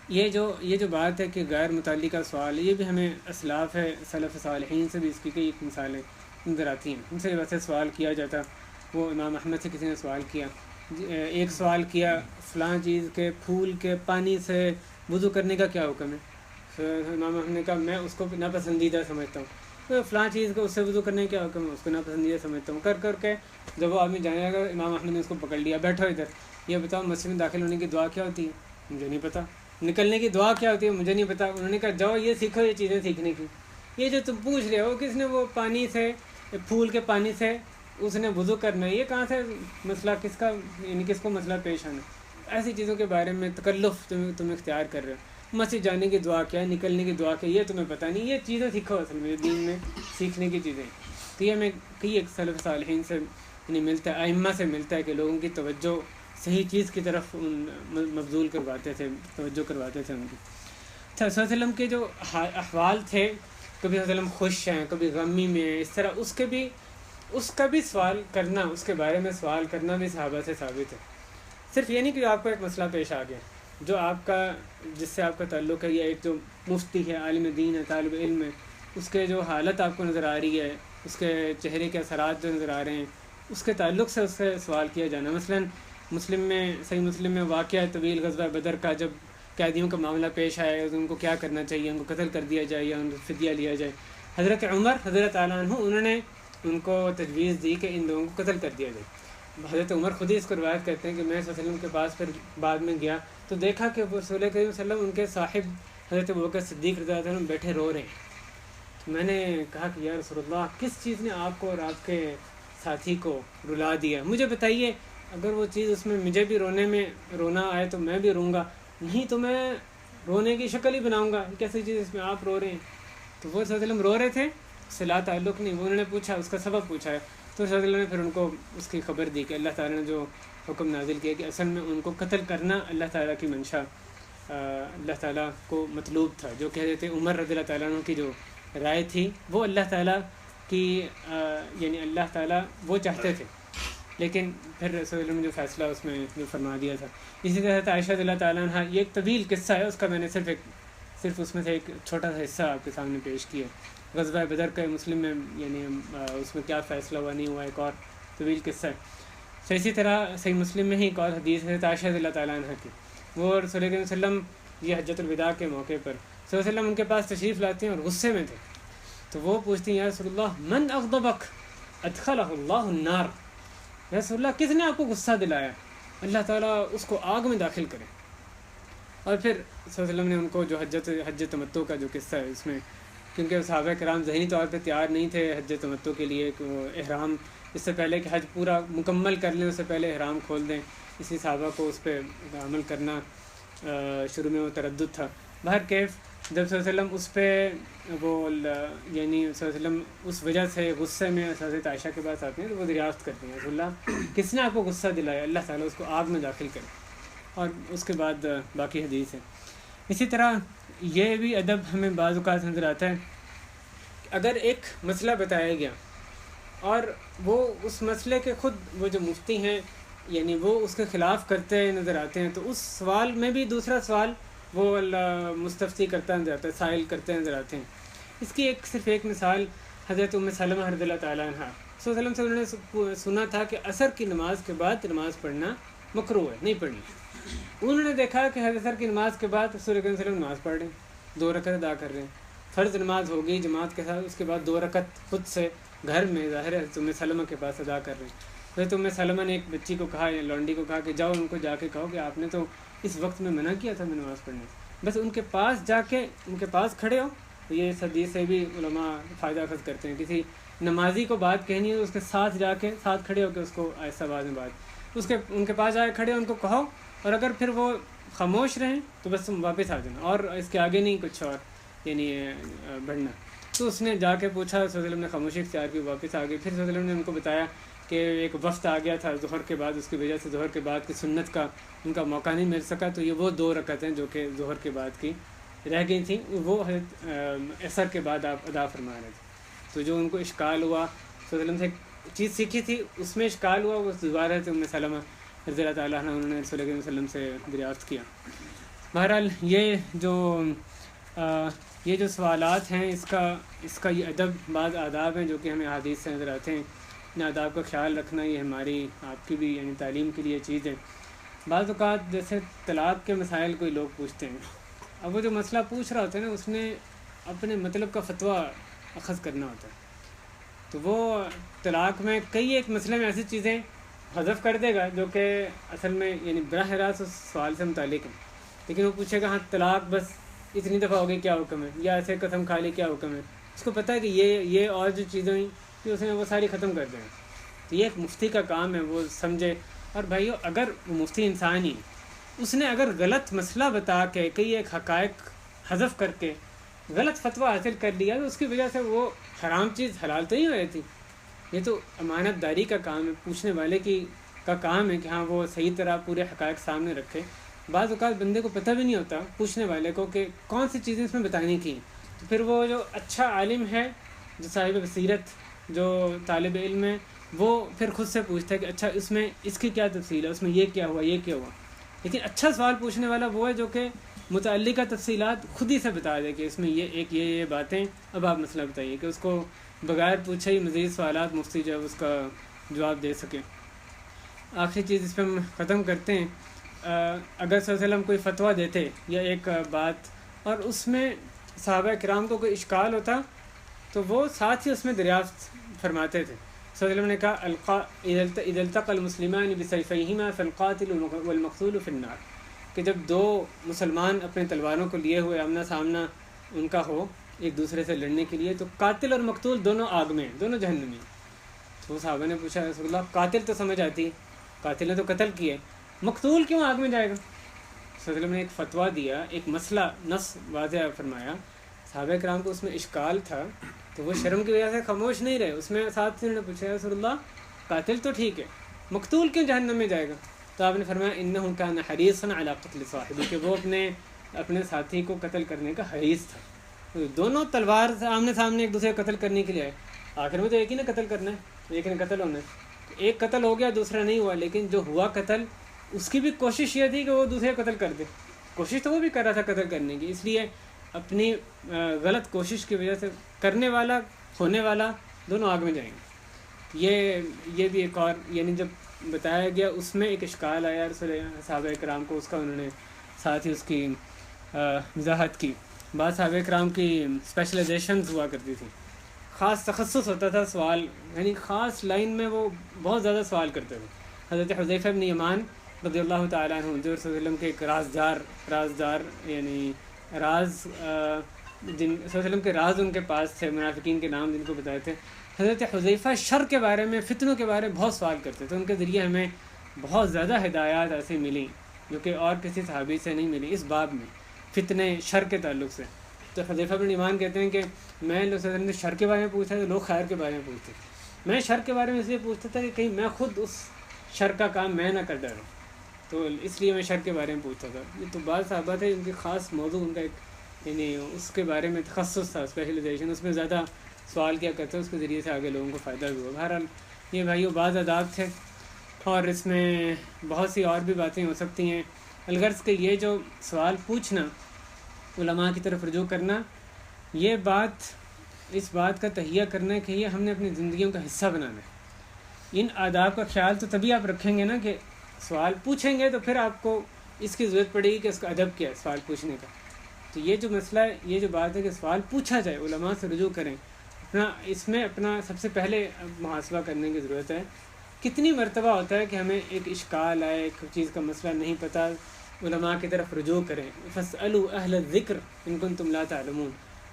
یہ جو بات ہے کہ غیر متعلقہ سوال، یہ بھی ہمیں اسلاف ہے سلف صالحین سے بھی اس کی کئی مثالیں نظر آتی ہیں. ان سے ویسے سوال کیا جاتا، وہ امام احمد سے کسی نے سوال کیا، ایک سوال کیا فلاں چیز کے پھول کے پانی سے وضو کرنے کا کیا حکم ہے. امام احمد نے کہا میں اس کو ناپسندیدہ سمجھتا ہوں. تو فلاں چیز کو اس سے وضو کرنے کا کیا حکم ہے، اس کو ناپسندیدہ سمجھتا ہوں. کر کے جب وہ آدمی جانے لگا، امام احمد نے اس کو پکڑ لیا، بیٹھو ادھر، یہ بتاؤ مسجد میں داخل ہونے کی دعا کیا ہوتی ہے. مجھے نہیں پتہ. نکلنے کی دعا کیا ہوتی ہے، مجھے نہیں پتہ. انہوں نے کہا جاؤ یہ سیکھو، یہ چیزیں سیکھنے کی. یہ جو تم پوچھ رہے ہو کس نے وہ پانی سے، پھول کے پانی سے اس نے وضو کرنا ہے، یہ کہاں سے مسئلہ، کس کا یعنی کس کو مسئلہ پیش آنا. ایسی چیزوں کے بارے میں تکلف تم اختیار کر رہے ہو. مسجد جانے کی دعا کیا ہے، نکلنے کی دعا کیا، یہ تمہیں پتہ نہیں. یہ چیزیں سیکھو، اصل میں دین میں سیکھنے کی چیزیں. تو یہ ہمیں کئی ایک سلف صالحین سے یعنی ملتا ہے، ائمہ سے ملتا ہے کہ لوگوں کی توجہ صحیح چیز کی طرف مبذول کرواتے تھے، توجہ کرواتے تھے ان کی. صلی اللہ علیہ وسلم کے جو احوال تھے، کبھی صلی اللہ علیہ وسلم خوش ہیں، کبھی غمی میں ہیں، اس طرح اس کا بھی سوال کرنا، اس کے بارے میں سوال کرنا بھی صحابہ سے ثابت ہے. صرف یہ نہیں کہ آپ کو ایک مسئلہ پیش آ گیا جو آپ کا، جس سے آپ کا تعلق ہے، یا ایک جو مفتی ہے، عالم دین ہے، طالب علم ہے، اس کے جو حالت آپ کو نظر آ رہی ہے، اس کے چہرے کے اثرات جو نظر آ رہے ہیں، اس کے تعلق سے اس سے سوال کیا جانا. مثلاً صحیح مسلم میں واقعہ طویل غزوہ بدر کا، جب قیدیوں کا معاملہ پیش آیا ان کو کیا کرنا چاہیے، ان کو قتل کر دیا جائے یا ان کو فدیہ لیا جائے. حضرت عمر رضی اللہ تعالیٰ عنہ انہوں نے ان کو تجویز دی کہ ان لوگوں کو قتل کر دیا جائے. حضرت عمر خود ہی اس کو روایت کرتے ہیں کہ میں صلی اللہ علیہ وسلم کے پاس پھر بعد میں گیا تو دیکھا کہ رسول کریم صلی اللہ علیہ وسلم ان کے صاحب حضرت ابوبکر صدیق رضی اللہ عنہ بیٹھے رو رہے ہیں. تو میں نے کہا کہ یا رسول اللہ کس چیز نے آپ کو اور آپ کے ساتھی کو رلا دیا، مجھے بتائیے. اگر وہ چیز اس میں مجھے بھی رونا آئے تو میں بھی روں گا، نہیں تو میں رونے کی شکل ہی بناؤں گا. کیسی چیز اس میں آپ رو رہے ہیں. تو وہ صلی اللہ علیہ وسلم رو رہے تھے. سے لا تعلق نہیں، وہ انہوں نے پوچھا، اس کا سبب پوچھا ہے، تو صلی اللہ علیہ وسلم نے پھر ان کو اس کی خبر دی کہ اللہ تعالیٰ نے جو حکم نازل کیا کہ اصل میں ان کو قتل کرنا اللہ تعالیٰ کی منشا، اللہ تعالیٰ کو مطلوب تھا. جو کہ حضرت عمر رضی اللہ تعالیٰ عنہ کی جو رائے تھی وہ اللہ تعالیٰ کی یعنی اللہ تعالیٰ وہ چاہتے تھے، لیکن پھر رسول اللہ صلی اللہ علیہ وسلم نے جو فیصلہ اس میں جو فرما دیا تھا. اسی طرح حضرت عائشہ رضی اللہ تعالیٰ عنہ، یہ ایک طویل قصہ ہے، اس کا میں نے صرف اس میں سے ایک چھوٹا سا حصہ آپ کے سامنے پیش کیا. غزوہ بدر کا مسلم میں یعنی اس میں کیا فیصلہ ہوا نہیں ہوا ایک اور طویل قصہ ہے. تو اسی طرح صحیح مسلم میں ہی ایک اور حدیث ہے عائشہ رضی اللہ تعالیٰ عنہ کی. وہ رسول اللہ صلی اللہ علیہ وسلم یہ حجۃ الوداع کے موقع پر صلی اللہ علیہ وسلم ان کے پاس تشریف لاتے ہیں اور غصے میں تھے. تو وہ پوچھتی ہیں یا رسول اللہ من اغضبک ادخلہ اللہ النار، یا رسول اللہ کس نے آپ کو غصہ دلایا، اللہ تعالیٰ اس کو آگ میں داخل کرے. اور پھر صلی اللہ علیہ وسلم نے ان کو جو حج تمتع کا جو قصہ ہے اس میں، کیونکہ صحابہ کرام ذہنی طور پہ تیار نہیں تھے حج تمتع کے لیے کہ وہ احرام اس سے پہلے کہ حج پورا مکمل کر لیں اس سے پہلے احرام کھول دیں، اسی صحابہ کو اس پہ عمل کرنا شروع میں وہ تردد تھا. بہر کیف جب صلی اللہ علیہ وسلم اس پہ وہ یعنی صلی اللہ علیہ وسلم اس وجہ سے غصے میں حضرت عائشہ کے پاس آتے ہیں تو وہ دریافت کرتے ہیں رسول اللہ کس نے آپ کو غصہ دلایا، اللہ تعالیٰ اس کو آگ میں داخل کرے. اور اس کے بعد باقی حدیث ہے. اسی طرح یہ بھی ادب ہمیں بعض اوقات نظر آتا ہے کہ اگر ایک مسئلہ بتایا گیا اور وہ اس مسئلے کے خود وہ جو مفتی ہیں یعنی وہ اس کے خلاف کرتے نظر آتے ہیں، تو اس سوال میں بھی دوسرا سوال وہ مستفتی کرتا نظر آتا ہے، سائل کرتے نظر آتے ہیں. اس کی صرف ایک مثال حضرت ام سلمہ رضی اللہ تعالیٰ عنہ صلی اللہ علیہ وسلم سے انہوں نے سنا تھا کہ عصر کی نماز کے بعد نماز پڑھنا مکروہ ہے، نہیں پڑھنی. انہوں نے دیکھا کہ حضرت عصر کی نماز کے بعد رسول اللہ صلی اللہ علیہ وسلم نماز پڑھ رہے ہیں، 2 رکعت ادا کر رہے ہیں، فرض نماز ہو گئی جماعت کے ساتھ، اس کے بعد 2 رکعت خود سے گھر میں ظاہر ہے ام سلمہ کے پاس ادا کر رہے ہیں. حضرت ام سلمہ نے ایک بچی کو کہا یا لونڈی کو کہا کہ جاؤ ان کو جا کے کہو کہ آپ نے تو اس وقت میں منع کیا تھا نماز پڑھنے سے، بس ان کے پاس جا کے ان کے پاس کھڑے ہو. تو یہ اس حدیث سے بھی علماء فائدہ اخذ کرتے ہیں، کسی نمازی کو بات کہنی ہے تو اس کے ساتھ جا کے ساتھ کھڑے ہو کے اس کو ایسا آواز میں بات ان کے پاس جا کے کھڑے ہو، ان کو کہو، اور اگر پھر وہ خاموش رہیں تو بس تم واپس آ جانا اور اس کے آگے نہیں کچھ اور یعنی بڑھنا. تو اس نے جا کے پوچھا، صلی اللہ علیہ وسلم نے خاموشی اختیار کی، واپس آ گئے. پھر صلی اللہ علیہ وسلم نے ان کو بتایا کہ ایک وقت آ گیا تھا ظہر کے بعد، اس کی وجہ سے ظہر کے بعد کی سنت کا ان کا موقع نہیں مل سکا، تو یہ وہ 2 رکعتیں جو کہ ظہر کے بعد کی رہ گئی تھیں وہ حضرت عصر کے بعد آپ ادا فرما رہے تھے. تو جو ان کو اشکال ہوا صلی اللہ علیہ وسلم سے ایک چیز سیکھی تھی اس میں اشکال ہوا، وہ دوبارہ سے ام سلمہ رضی اللہ تعالیٰ عنہ انہوں نے رسول اللہ علیہ وسلم سے دریافت کیا. بہرحال یہ جو سوالات ہیں اس کا یہ ادب بعض آداب ہیں جو کہ ہمیں حدیث سے نظر آتے ہیں. ان آداب کا خیال رکھنا یہ ہماری آپ کی بھی یعنی تعلیم کے لیے چیز ہے. بعض اوقات جیسے طلاق کے مسائل کوئی لوگ پوچھتے ہیں، اب وہ جو مسئلہ پوچھ رہا ہوتا ہے نا اس نے اپنے مطلب کا فتویٰ اخذ کرنا ہوتا ہے، تو وہ طلاق میں کئی ایک مسئلے میں ایسی چیزیں حذف کر دے گا جو کہ اصل میں یعنی براہ راست اس سوال سے متعلق ہیں، لیکن وہ پوچھے گا ہاں طلاق بس اتنی دفعہ ہو گئی کیا حکم ہے، یا ایسے قسم کھا لی کیا حکم ہے. اس کو پتہ ہے کہ یہ اور جو چیزیں ہوئیں کہ اس نے وہ ساری ختم کر دیں. تو یہ ایک مفتی کا کام ہے وہ سمجھے. اور بھائیو اگر وہ مفتی انسان ہی اس نے اگر غلط مسئلہ بتا کے کئی ایک حقائق حذف کر کے غلط فتویٰ حاصل کر لیا تو اس کی وجہ سے وہ حرام چیز حلال تو نہیں ہو رہی تھی. یہ تو امانت داری کا کام ہے، پوچھنے والے کا کام ہے کہ ہاں وہ صحیح طرح پورے حقائق سامنے رکھے. بعض اوقات بندے کو پتہ بھی نہیں ہوتا پوچھنے والے کو کہ کون سی چیزیں اس میں بتانی تھیں، تو پھر وہ جو اچھا عالم ہے جو صاحب بصیرت جو طالب علم ہے وہ پھر خود سے پوچھتا ہے کہ اچھا اس میں اس کی کیا تفصیل ہے، اس میں یہ کیا ہوا یہ کیا ہوا. لیکن اچھا سوال پوچھنے والا وہ ہے جو کہ متعلقہ تفصیلات خود ہی سے بتا دے کہ اس میں یہ باتیں، اب آپ مسئلہ بتائیے، کہ اس کو بغیر پوچھے ہی مزید سوالات مفتی جو ہے اس کا جواب دے سکیں. آخری چیز اس پہ ہم ختم کرتے ہیں. اگر صلی اللہ علیہ وسلم کوئی فتویٰ دیتے یا ایک بات اور اس میں صحابہ کرام کو کوئی اشکال ہوتا تو وہ ساتھ ہی اس میں دریافت فرماتے تھے. صلی اللہ علیہ وسلم نے کہا اذا التقى المسلمان بسيفيهما فالقاتل والمقتول في النار، کہ جب 2 مسلمان اپنے تلواروں کو لیے ہوئے آمنا سامنا ان کا ہو ایک دوسرے سے لڑنے کے لیے تو قاتل اور مقتول دونوں آگ میں ہیں، دونوں جہنم میں. تو صحابہ نے پوچھا رسول اللہ قاتل تو سمجھ آتی، قاتل نے تو قتل کیے، مقتول کیوں آگ میں جائے گا؟ صلی اللہ علیہ وسلم نے ایک فتویٰ دیا، ایک مسئلہ نص واضح فرمایا. صحابہ کرام کو اس میں اشکال تھا تو وہ شرم کی وجہ سے خاموش نہیں رہے. اس میں ساتھ سے انہوں نے پوچھا رسول اللہ قاتل تو ٹھیک ہے, مقتول کیوں جہنم میں جائے گا؟ تو آپ نے فرمایا انہ کان حریصا علی قتل صاحبہ, کہ وہ اپنے ساتھی کو قتل کرنے کا حریص تھا. دونوں تلوار آمنے سامنے ایک دوسرے کو قتل کرنے کے لیے آئے. آخر میں تو ایک ہی نے قتل کرنا ہے, ایک نے قتل ہونا ہے. ایک قتل ہو گیا, دوسرا نہیں ہوا, لیکن جو ہوا قتل اس کی بھی کوشش یہ تھی کہ وہ دوسرے قتل کر دے. کوشش تو وہ بھی کر رہا تھا قتل کرنے کی, اس لیے اپنی غلط کوشش کی وجہ سے کرنے والا ہونے والا دونوں آگ میں جائیں گے. یہ بھی ایک اور یعنی جب بتایا گیا اس میں ایک اشکال آیا صحابہ کرام کو, اس کا انہوں نے ساتھ ہی اس کی وضاحت کی. بعض صحابہ کرام کی اسپیشلائزیشنز ہوا کرتی تھی, خاص تخصص ہوتا تھا سوال, یعنی خاص لائن میں وہ بہت زیادہ سوال کرتے تھے. حضرت حذیفہ بن یمان رضی اللہ تعالیٰ عنہ جو رسول اللہ علیہ وسلم کے ایک رازدار یعنی راز جن صلی اللہ علیہ وسلم کے راز ان کے پاس تھے, منافقین کے نام جن کو بتائے تھے. حضرت حذیفہ شر کے بارے میں, فتنوں کے بارے میں بہت سوال کرتے تھے. ان کے ذریعے ہمیں بہت زیادہ ہدایات ایسی ملیں جو کہ اور کسی صحابی سے نہیں ملی اس باب میں, فتنے شر کے تعلق سے. تو حذیفہ بن یمان کہتے ہیں کہ میں اللہ صلی اللہ علیہ وسلم نے شر کے بارے میں پوچھا تو لوگ خیر کے بارے میں پوچھتے تھے. میں شر کے بارے میں اس لیے پوچھتا تھا کہ کہیں میں خود اس شر کا کام میں نہ کر ڈالوں, تو اس لیے میں شر کے بارے میں پوچھتا تھا. تو بعض صحابہ تھے ان کے خاص موضوع, ان کا ایک یعنی اس کے بارے میں تخصص تھا, اسپیشلائزیشن, اس میں زیادہ سوال کیا کرتے, اس کے ذریعے سے آگے لوگوں کو فائدہ بھی ہوا. بہرحال یہ بھائیو بعض آداب تھے, اور اس میں بہت سی اور بھی باتیں ہو سکتی ہیں. الغرض کہ یہ جو سوال پوچھنا, علماء کی طرف رجوع کرنا, یہ اس بات کا تہیہ کرنا ہے کہ یہ ہم نے اپنی زندگیوں کا حصہ بنانا ہے. ان آداب کا خیال تو تبھی آپ رکھیں گے نا کہ سوال پوچھیں گے, تو پھر آپ کو اس کی ضرورت پڑے گی کہ اس کا ادب کیا ہے سوال پوچھنے کا. تو یہ جو مسئلہ ہے, یہ جو بات ہے کہ سوال پوچھا جائے, علماء سے رجوع کریں, اس میں اپنا سب سے پہلے محاسبہ کرنے کی ضرورت ہے. کتنی مرتبہ ہوتا ہے کہ ہمیں ایک اشکال آئے, ایک چیز کا مسئلہ نہیں پتہ, علماء کی طرف رجوع کریں. فاسألوا اہل الذکر ان کنتم لا تعلمون.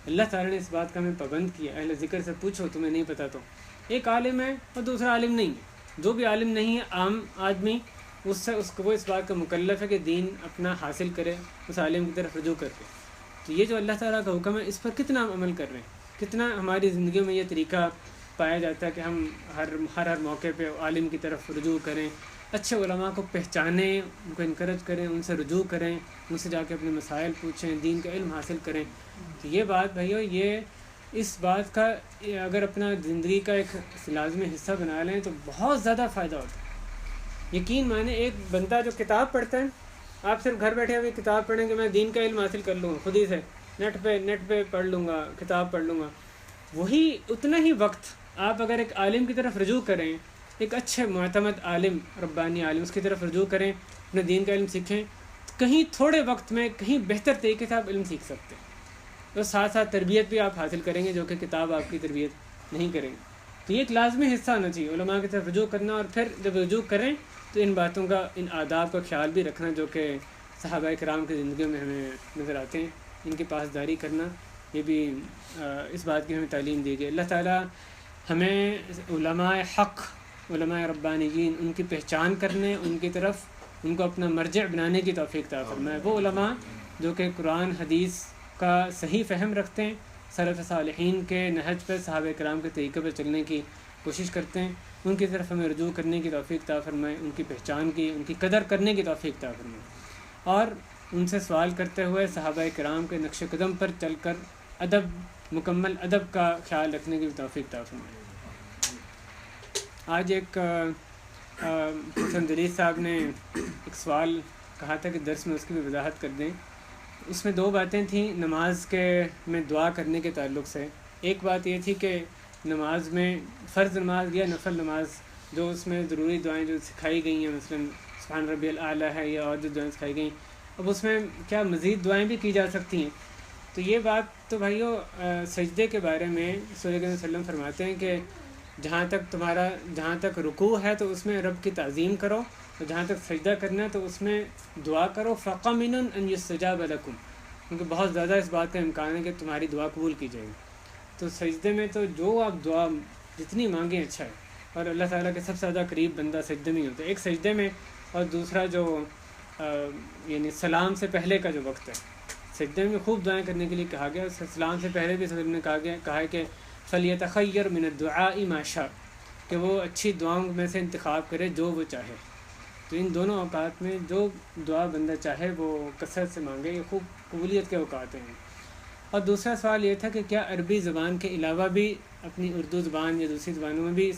اللہ تعالیٰ نے اس بات کا ہمیں پابند کیا, اہل ذکر سے پوچھو تمہیں نہیں پتہ. تو ایک عالم ہے اور دوسرا عالم نہیں ہے. جو بھی عالم نہیں ہے, عام آدمی, اس کو وہ اس بات کا مکلف ہے کہ دین اپنا حاصل کرے, اس عالم کی طرف رجوع کر کے. تو یہ جو اللہ تعالیٰ کا حکم ہے, اس پر کتنا عمل کر رہے ہیں, کتنا ہماری زندگیوں میں یہ طریقہ پایا جاتا ہے کہ ہم ہر موقع پہ عالم کی طرف رجوع کریں, اچھے علماء کو پہچانیں, ان کو انکریج کریں, ان سے رجوع کریں, ان سے جا کے اپنے مسائل پوچھیں, دین کا علم حاصل کریں. تو یہ بات بھائیو, یہ اس بات کا اگر اپنا زندگی کا ایک لازمی حصہ بنا لیں تو بہت زیادہ فائدہ ہوتا ہے. یقین مانے ایک بندہ جو کتاب پڑھتا ہے, آپ صرف گھر بیٹھے ہوئے کتاب پڑھیں کہ میں دین کا علم حاصل کر لوں خود ہی سے, نیٹ پہ پڑھ لوں گا, کتاب پڑھ لوں گا, وہی اتنا ہی وقت آپ اگر ایک عالم کی طرف رجوع کریں, ایک اچھے معتمد عالم, ربانی عالم, اس کی طرف رجوع کریں, اپنے دین کا علم سیکھیں, کہیں تھوڑے وقت میں کہیں بہتر طریقے سے آپ علم سیکھ سکتے ہیں. اور ساتھ ساتھ تربیت بھی آپ حاصل کریں گے جو کہ کتاب آپ کی تربیت نہیں کریں گے. تو یہ ایک لازمی حصہ ہونا چاہیے علماء کی طرف رجوع کرنا, اور پھر جب رجوع کریں تو ان باتوں کا, ان آداب کا خیال بھی رکھنا جو کہ صحابہ کرام کی زندگیوں میں ہمیں نظر آتے ہیں, ان کی پاسداری کرنا, یہ بھی اس بات کی ہمیں تعلیم دی گئی. اللہ تعالیٰ ہمیں علماء حق, علماء ربانیین, ان کی پہچان کرنے, ان کی طرف ان کو اپنا مرجع بنانے کی توفیق عطا فرمائے. وہ علماء جو کہ قرآن حدیث کا صحیح فہم رکھتے ہیں, سلف صالحین کے نہج پہ, صحابہ کرام کے طریقے پہ چلنے کی کوشش کرتے ہیں, ان کی طرف ہمیں رجوع کرنے کی توفیق عطا فرمائے, ان کی پہچان کی, ان کی قدر کرنے کی توفیق عطا فرمائے, اور ان سے سوال کرتے ہوئے صحابہ کرام کے نقش قدم پر چل کر ادب, مکمل ادب کا خیال رکھنے کی توفیق عطا فرمائے. آج ایک حسن دریس صاحب نے ایک سوال کہا تھا کہ درس میں اس کی بھی وضاحت کر دیں. اس میں دو باتیں تھیں نماز کے میں دعا کرنے کے تعلق سے. ایک بات یہ تھی کہ نماز میں, فرض نماز یا نفل نماز, جو اس میں ضروری دعائیں جو سکھائی گئی ہیں, مثلاً سبحان ربی الاعلیٰ ہے یا اور جو دعائیں سکھائی گئیں, اب اس میں کیا مزید دعائیں بھی کی جا سکتی ہیں؟ تو یہ بات تو بھائیو سجدے کے بارے میں رسول اللہ صلی اللہ علیہ وسلم فرماتے ہیں کہ جہاں تک رکوع ہے تو اس میں رب کی تعظیم کرو, اور جہاں تک سجدہ کرنا ہے تو اس میں دعا کرو. فَقَمِنٌ أَن يُسْتَجَابَ لَكُمْ, کیونکہ بہت زیادہ اس بات کا امکان ہے کہ تمہاری دعا قبول کی جائے گی. تو سجدے میں تو جو آپ دعا جتنی مانگیں اچھا ہے, اور اللہ تعالیٰ کے سب سے زیادہ قریب بندہ سجدے میں ہی ہوتا ہے, ایک سجدے میں, اور دوسرا جو یعنی سلام سے پہلے کا جو وقت ہے, سجدے میں خوب دعائیں کرنے کے لیے کہا گیا. سلام سے پہلے بھی سلام نے کہا ہے کہ فَلْيَتَخَيَّرْ مِنَ الدُّعَاءِ مَا شَاءَ، کہ وہ اچھی دعاؤں میں سے انتخاب کرے جو وہ چاہے۔ تو ان دونوں اوقات میں جو دعا بندہ چاہے وہ کثرت سے مانگے، یہ خوب قبولیت کے اوقات ہیں۔ اور دوسرا سوال یہ تھا کہ کیا عربی زبان کے علاوہ بھی اپنی اردو زبان یا دوسری زبانوں میں بھی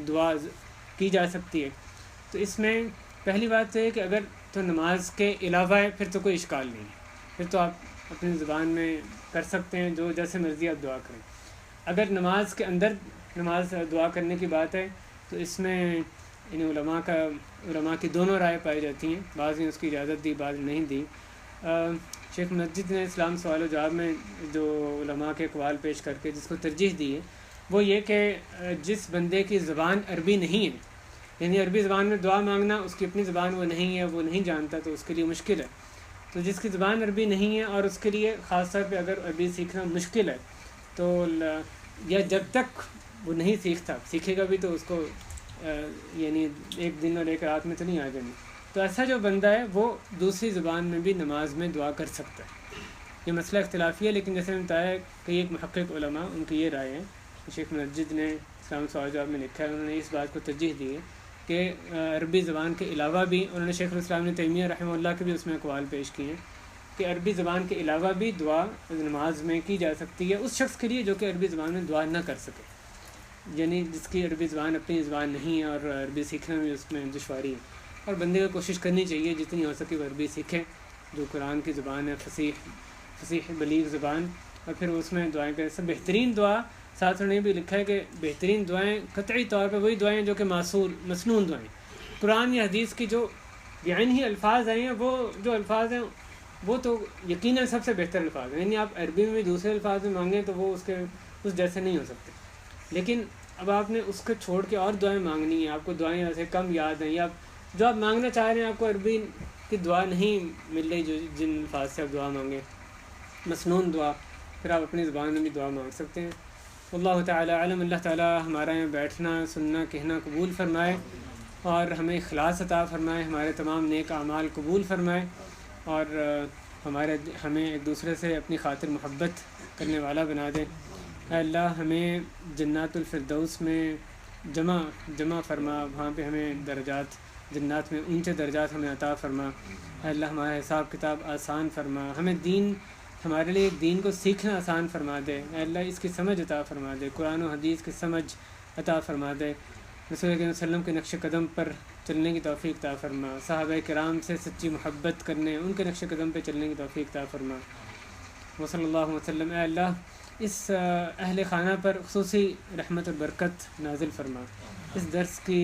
دعا کی جا سکتی ہے؟ تو اس میں پہلی بات تو یہ کہ اگر تو نماز کے علاوہ ہے پھر تو کوئی اشکال نہیں ہے، پھر تو آپ اپنی زبان میں کر سکتے ہیں، جو جیسے مرضی آپ دعا کریں۔ اگر نماز کے اندر نماز دعا کرنے کی بات ہے تو اس میں علماء کی دونوں رائے پائی جاتی ہیں، بعض نے اس کی اجازت دی، بعض نے نہیں دی۔ شیخ مسجد نے اسلام سوال و جواب میں جو علماء کے اقوال پیش کر کے جس کو ترجیح دی ہے وہ یہ کہ جس بندے کی زبان عربی نہیں ہے، یعنی عربی زبان میں دعا مانگنا اس کی اپنی زبان وہ نہیں ہے، وہ نہیں جانتا، تو اس کے لیے مشکل ہے۔ تو جس کی زبان عربی نہیں ہے اور اس کے لیے خاص طور پہ اگر عربی سیکھنا مشکل ہے تو یا جب تک وہ نہیں سیکھے گا بھی تو اس کو یعنی ایک دن اور ایک رات میں تو نہیں آ جانی، تو ایسا جو بندہ ہے وہ دوسری زبان میں بھی نماز میں دعا کر سکتا ہے۔ یہ مسئلہ اختلافی ہے، لیکن جیسے میں بتایا کہ ایک محقق علماء ان کی یہ رائے ہے، شیخ مسجد نے اسلام سوال جواب میں لکھا ہے، انہوں نے اس بات کو ترجیح دی ہے کہ عربی زبان کے علاوہ بھی، انہوں نے شیخ الاسلام ابن تیمیہ رحمہ اللہ کے بھی اس میں اقوال پیش کیے ہیں کہ عربی زبان کے علاوہ بھی دعا نماز میں کی جا سکتی ہے اس شخص کے لیے جو کہ عربی زبان میں دعا نہ کر سکے، یعنی جس کی عربی زبان اپنی زبان نہیں ہے اور عربی سیکھنے میں اس میں دشواری ہے۔ اور بندے کو کوشش کرنی چاہیے جتنی ہو سکے وہ عربی سیکھے، جو قرآن کی زبان ہے، فصیح بلیغ زبان، اور پھر اس میں دعائیں کریں۔ سب بہترین دعا ساتھ نے بھی لکھا ہے کہ بہترین دعائیں قطعی طور پہ وہی دعائیں جو کہ مسنون دعائیں، قرآن یا حدیث کی جو ہی الفاظ آئے ہیں، وہ جو الفاظ ہیں وہ تو یقیناً سب سے بہتر الفاظ ہیں، یعنی آپ عربی میں بھی دوسرے الفاظ میں مانگیں تو وہ اس جیسے نہیں ہو سکتے۔ لیکن اب آپ نے اس کو چھوڑ کے اور دعائیں مانگنی ہیں، آپ کو دعائیں ایسے کم یاد ہیں، یا جو آپ مانگنا چاہ رہے ہیں آپ کو عربی کی دعا نہیں مل رہی جو جن الفاظ سے آپ دعا مانگیں، مسنون دعا، پھر آپ اپنی زبان میں بھی دعا مانگ سکتے ہیں۔ اللہ تعالیٰ علم۔ اللہ تعالیٰ ہمارا یہاں بیٹھنا سننا کہنا قبول فرمائے اور ہمیں اخلاص عطا فرمائے، ہمارے تمام نیک اعمال قبول فرمائے، اور ہمیں ایک دوسرے سے اپنی خاطر محبت کرنے والا بنا دے۔ اے اللہ ہمیں جنات الفردوس میں جمع فرما، وہاں پہ ہمیں درجات جنات میں اونچے درجات ہمیں عطا فرما۔ اے اللہ ہمارا حساب کتاب آسان فرما، ہمیں ہمارے لیے دین کو سیکھنا آسان فرما دے۔ اے اللہ اس کی سمجھ عطا فرما دے، قرآن و حدیث کی سمجھ عطا فرما دے، رسول اللہ علیہ وسلم کے نقش قدم پر چلنے کی توفیق عطا فرما، صحابہ کرام سے سچی محبت کرنے، ان کے نقش قدم پہ چلنے کی توفیق عطا فرما۔ وصلی اللہ وسلم۔ اے اللہ اس اہل خانہ پر خصوصی رحمت و برکت نازل فرما، اس درس کی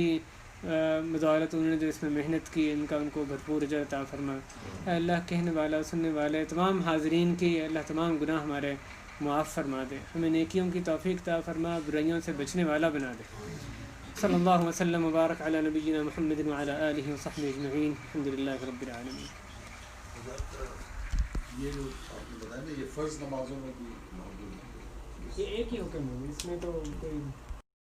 بدولت انہوں نے جو اس میں محنت کی ان کو بھرپور اجر عطا فرما۔ اے اللہ کہنے والا سننے والے تمام حاضرین کی اے اللہ تمام گناہ ہمارے معاف فرما دے، ہمیں نیکیوں کی توفیق عطا فرما، برائیوں سے بچنے والا بنا دے۔ صلی اللہ وسلم وبارک علی نبینا محمد وعلی آلہ وصحبہ اجمعین، الحمد للہ رب العالمین۔ یہ جو آپ نے بتایا نا یہ فرض نمازوں میں بھی موجود ہے، یہ ایک ہی حکم ہے، اس میں تو کوئی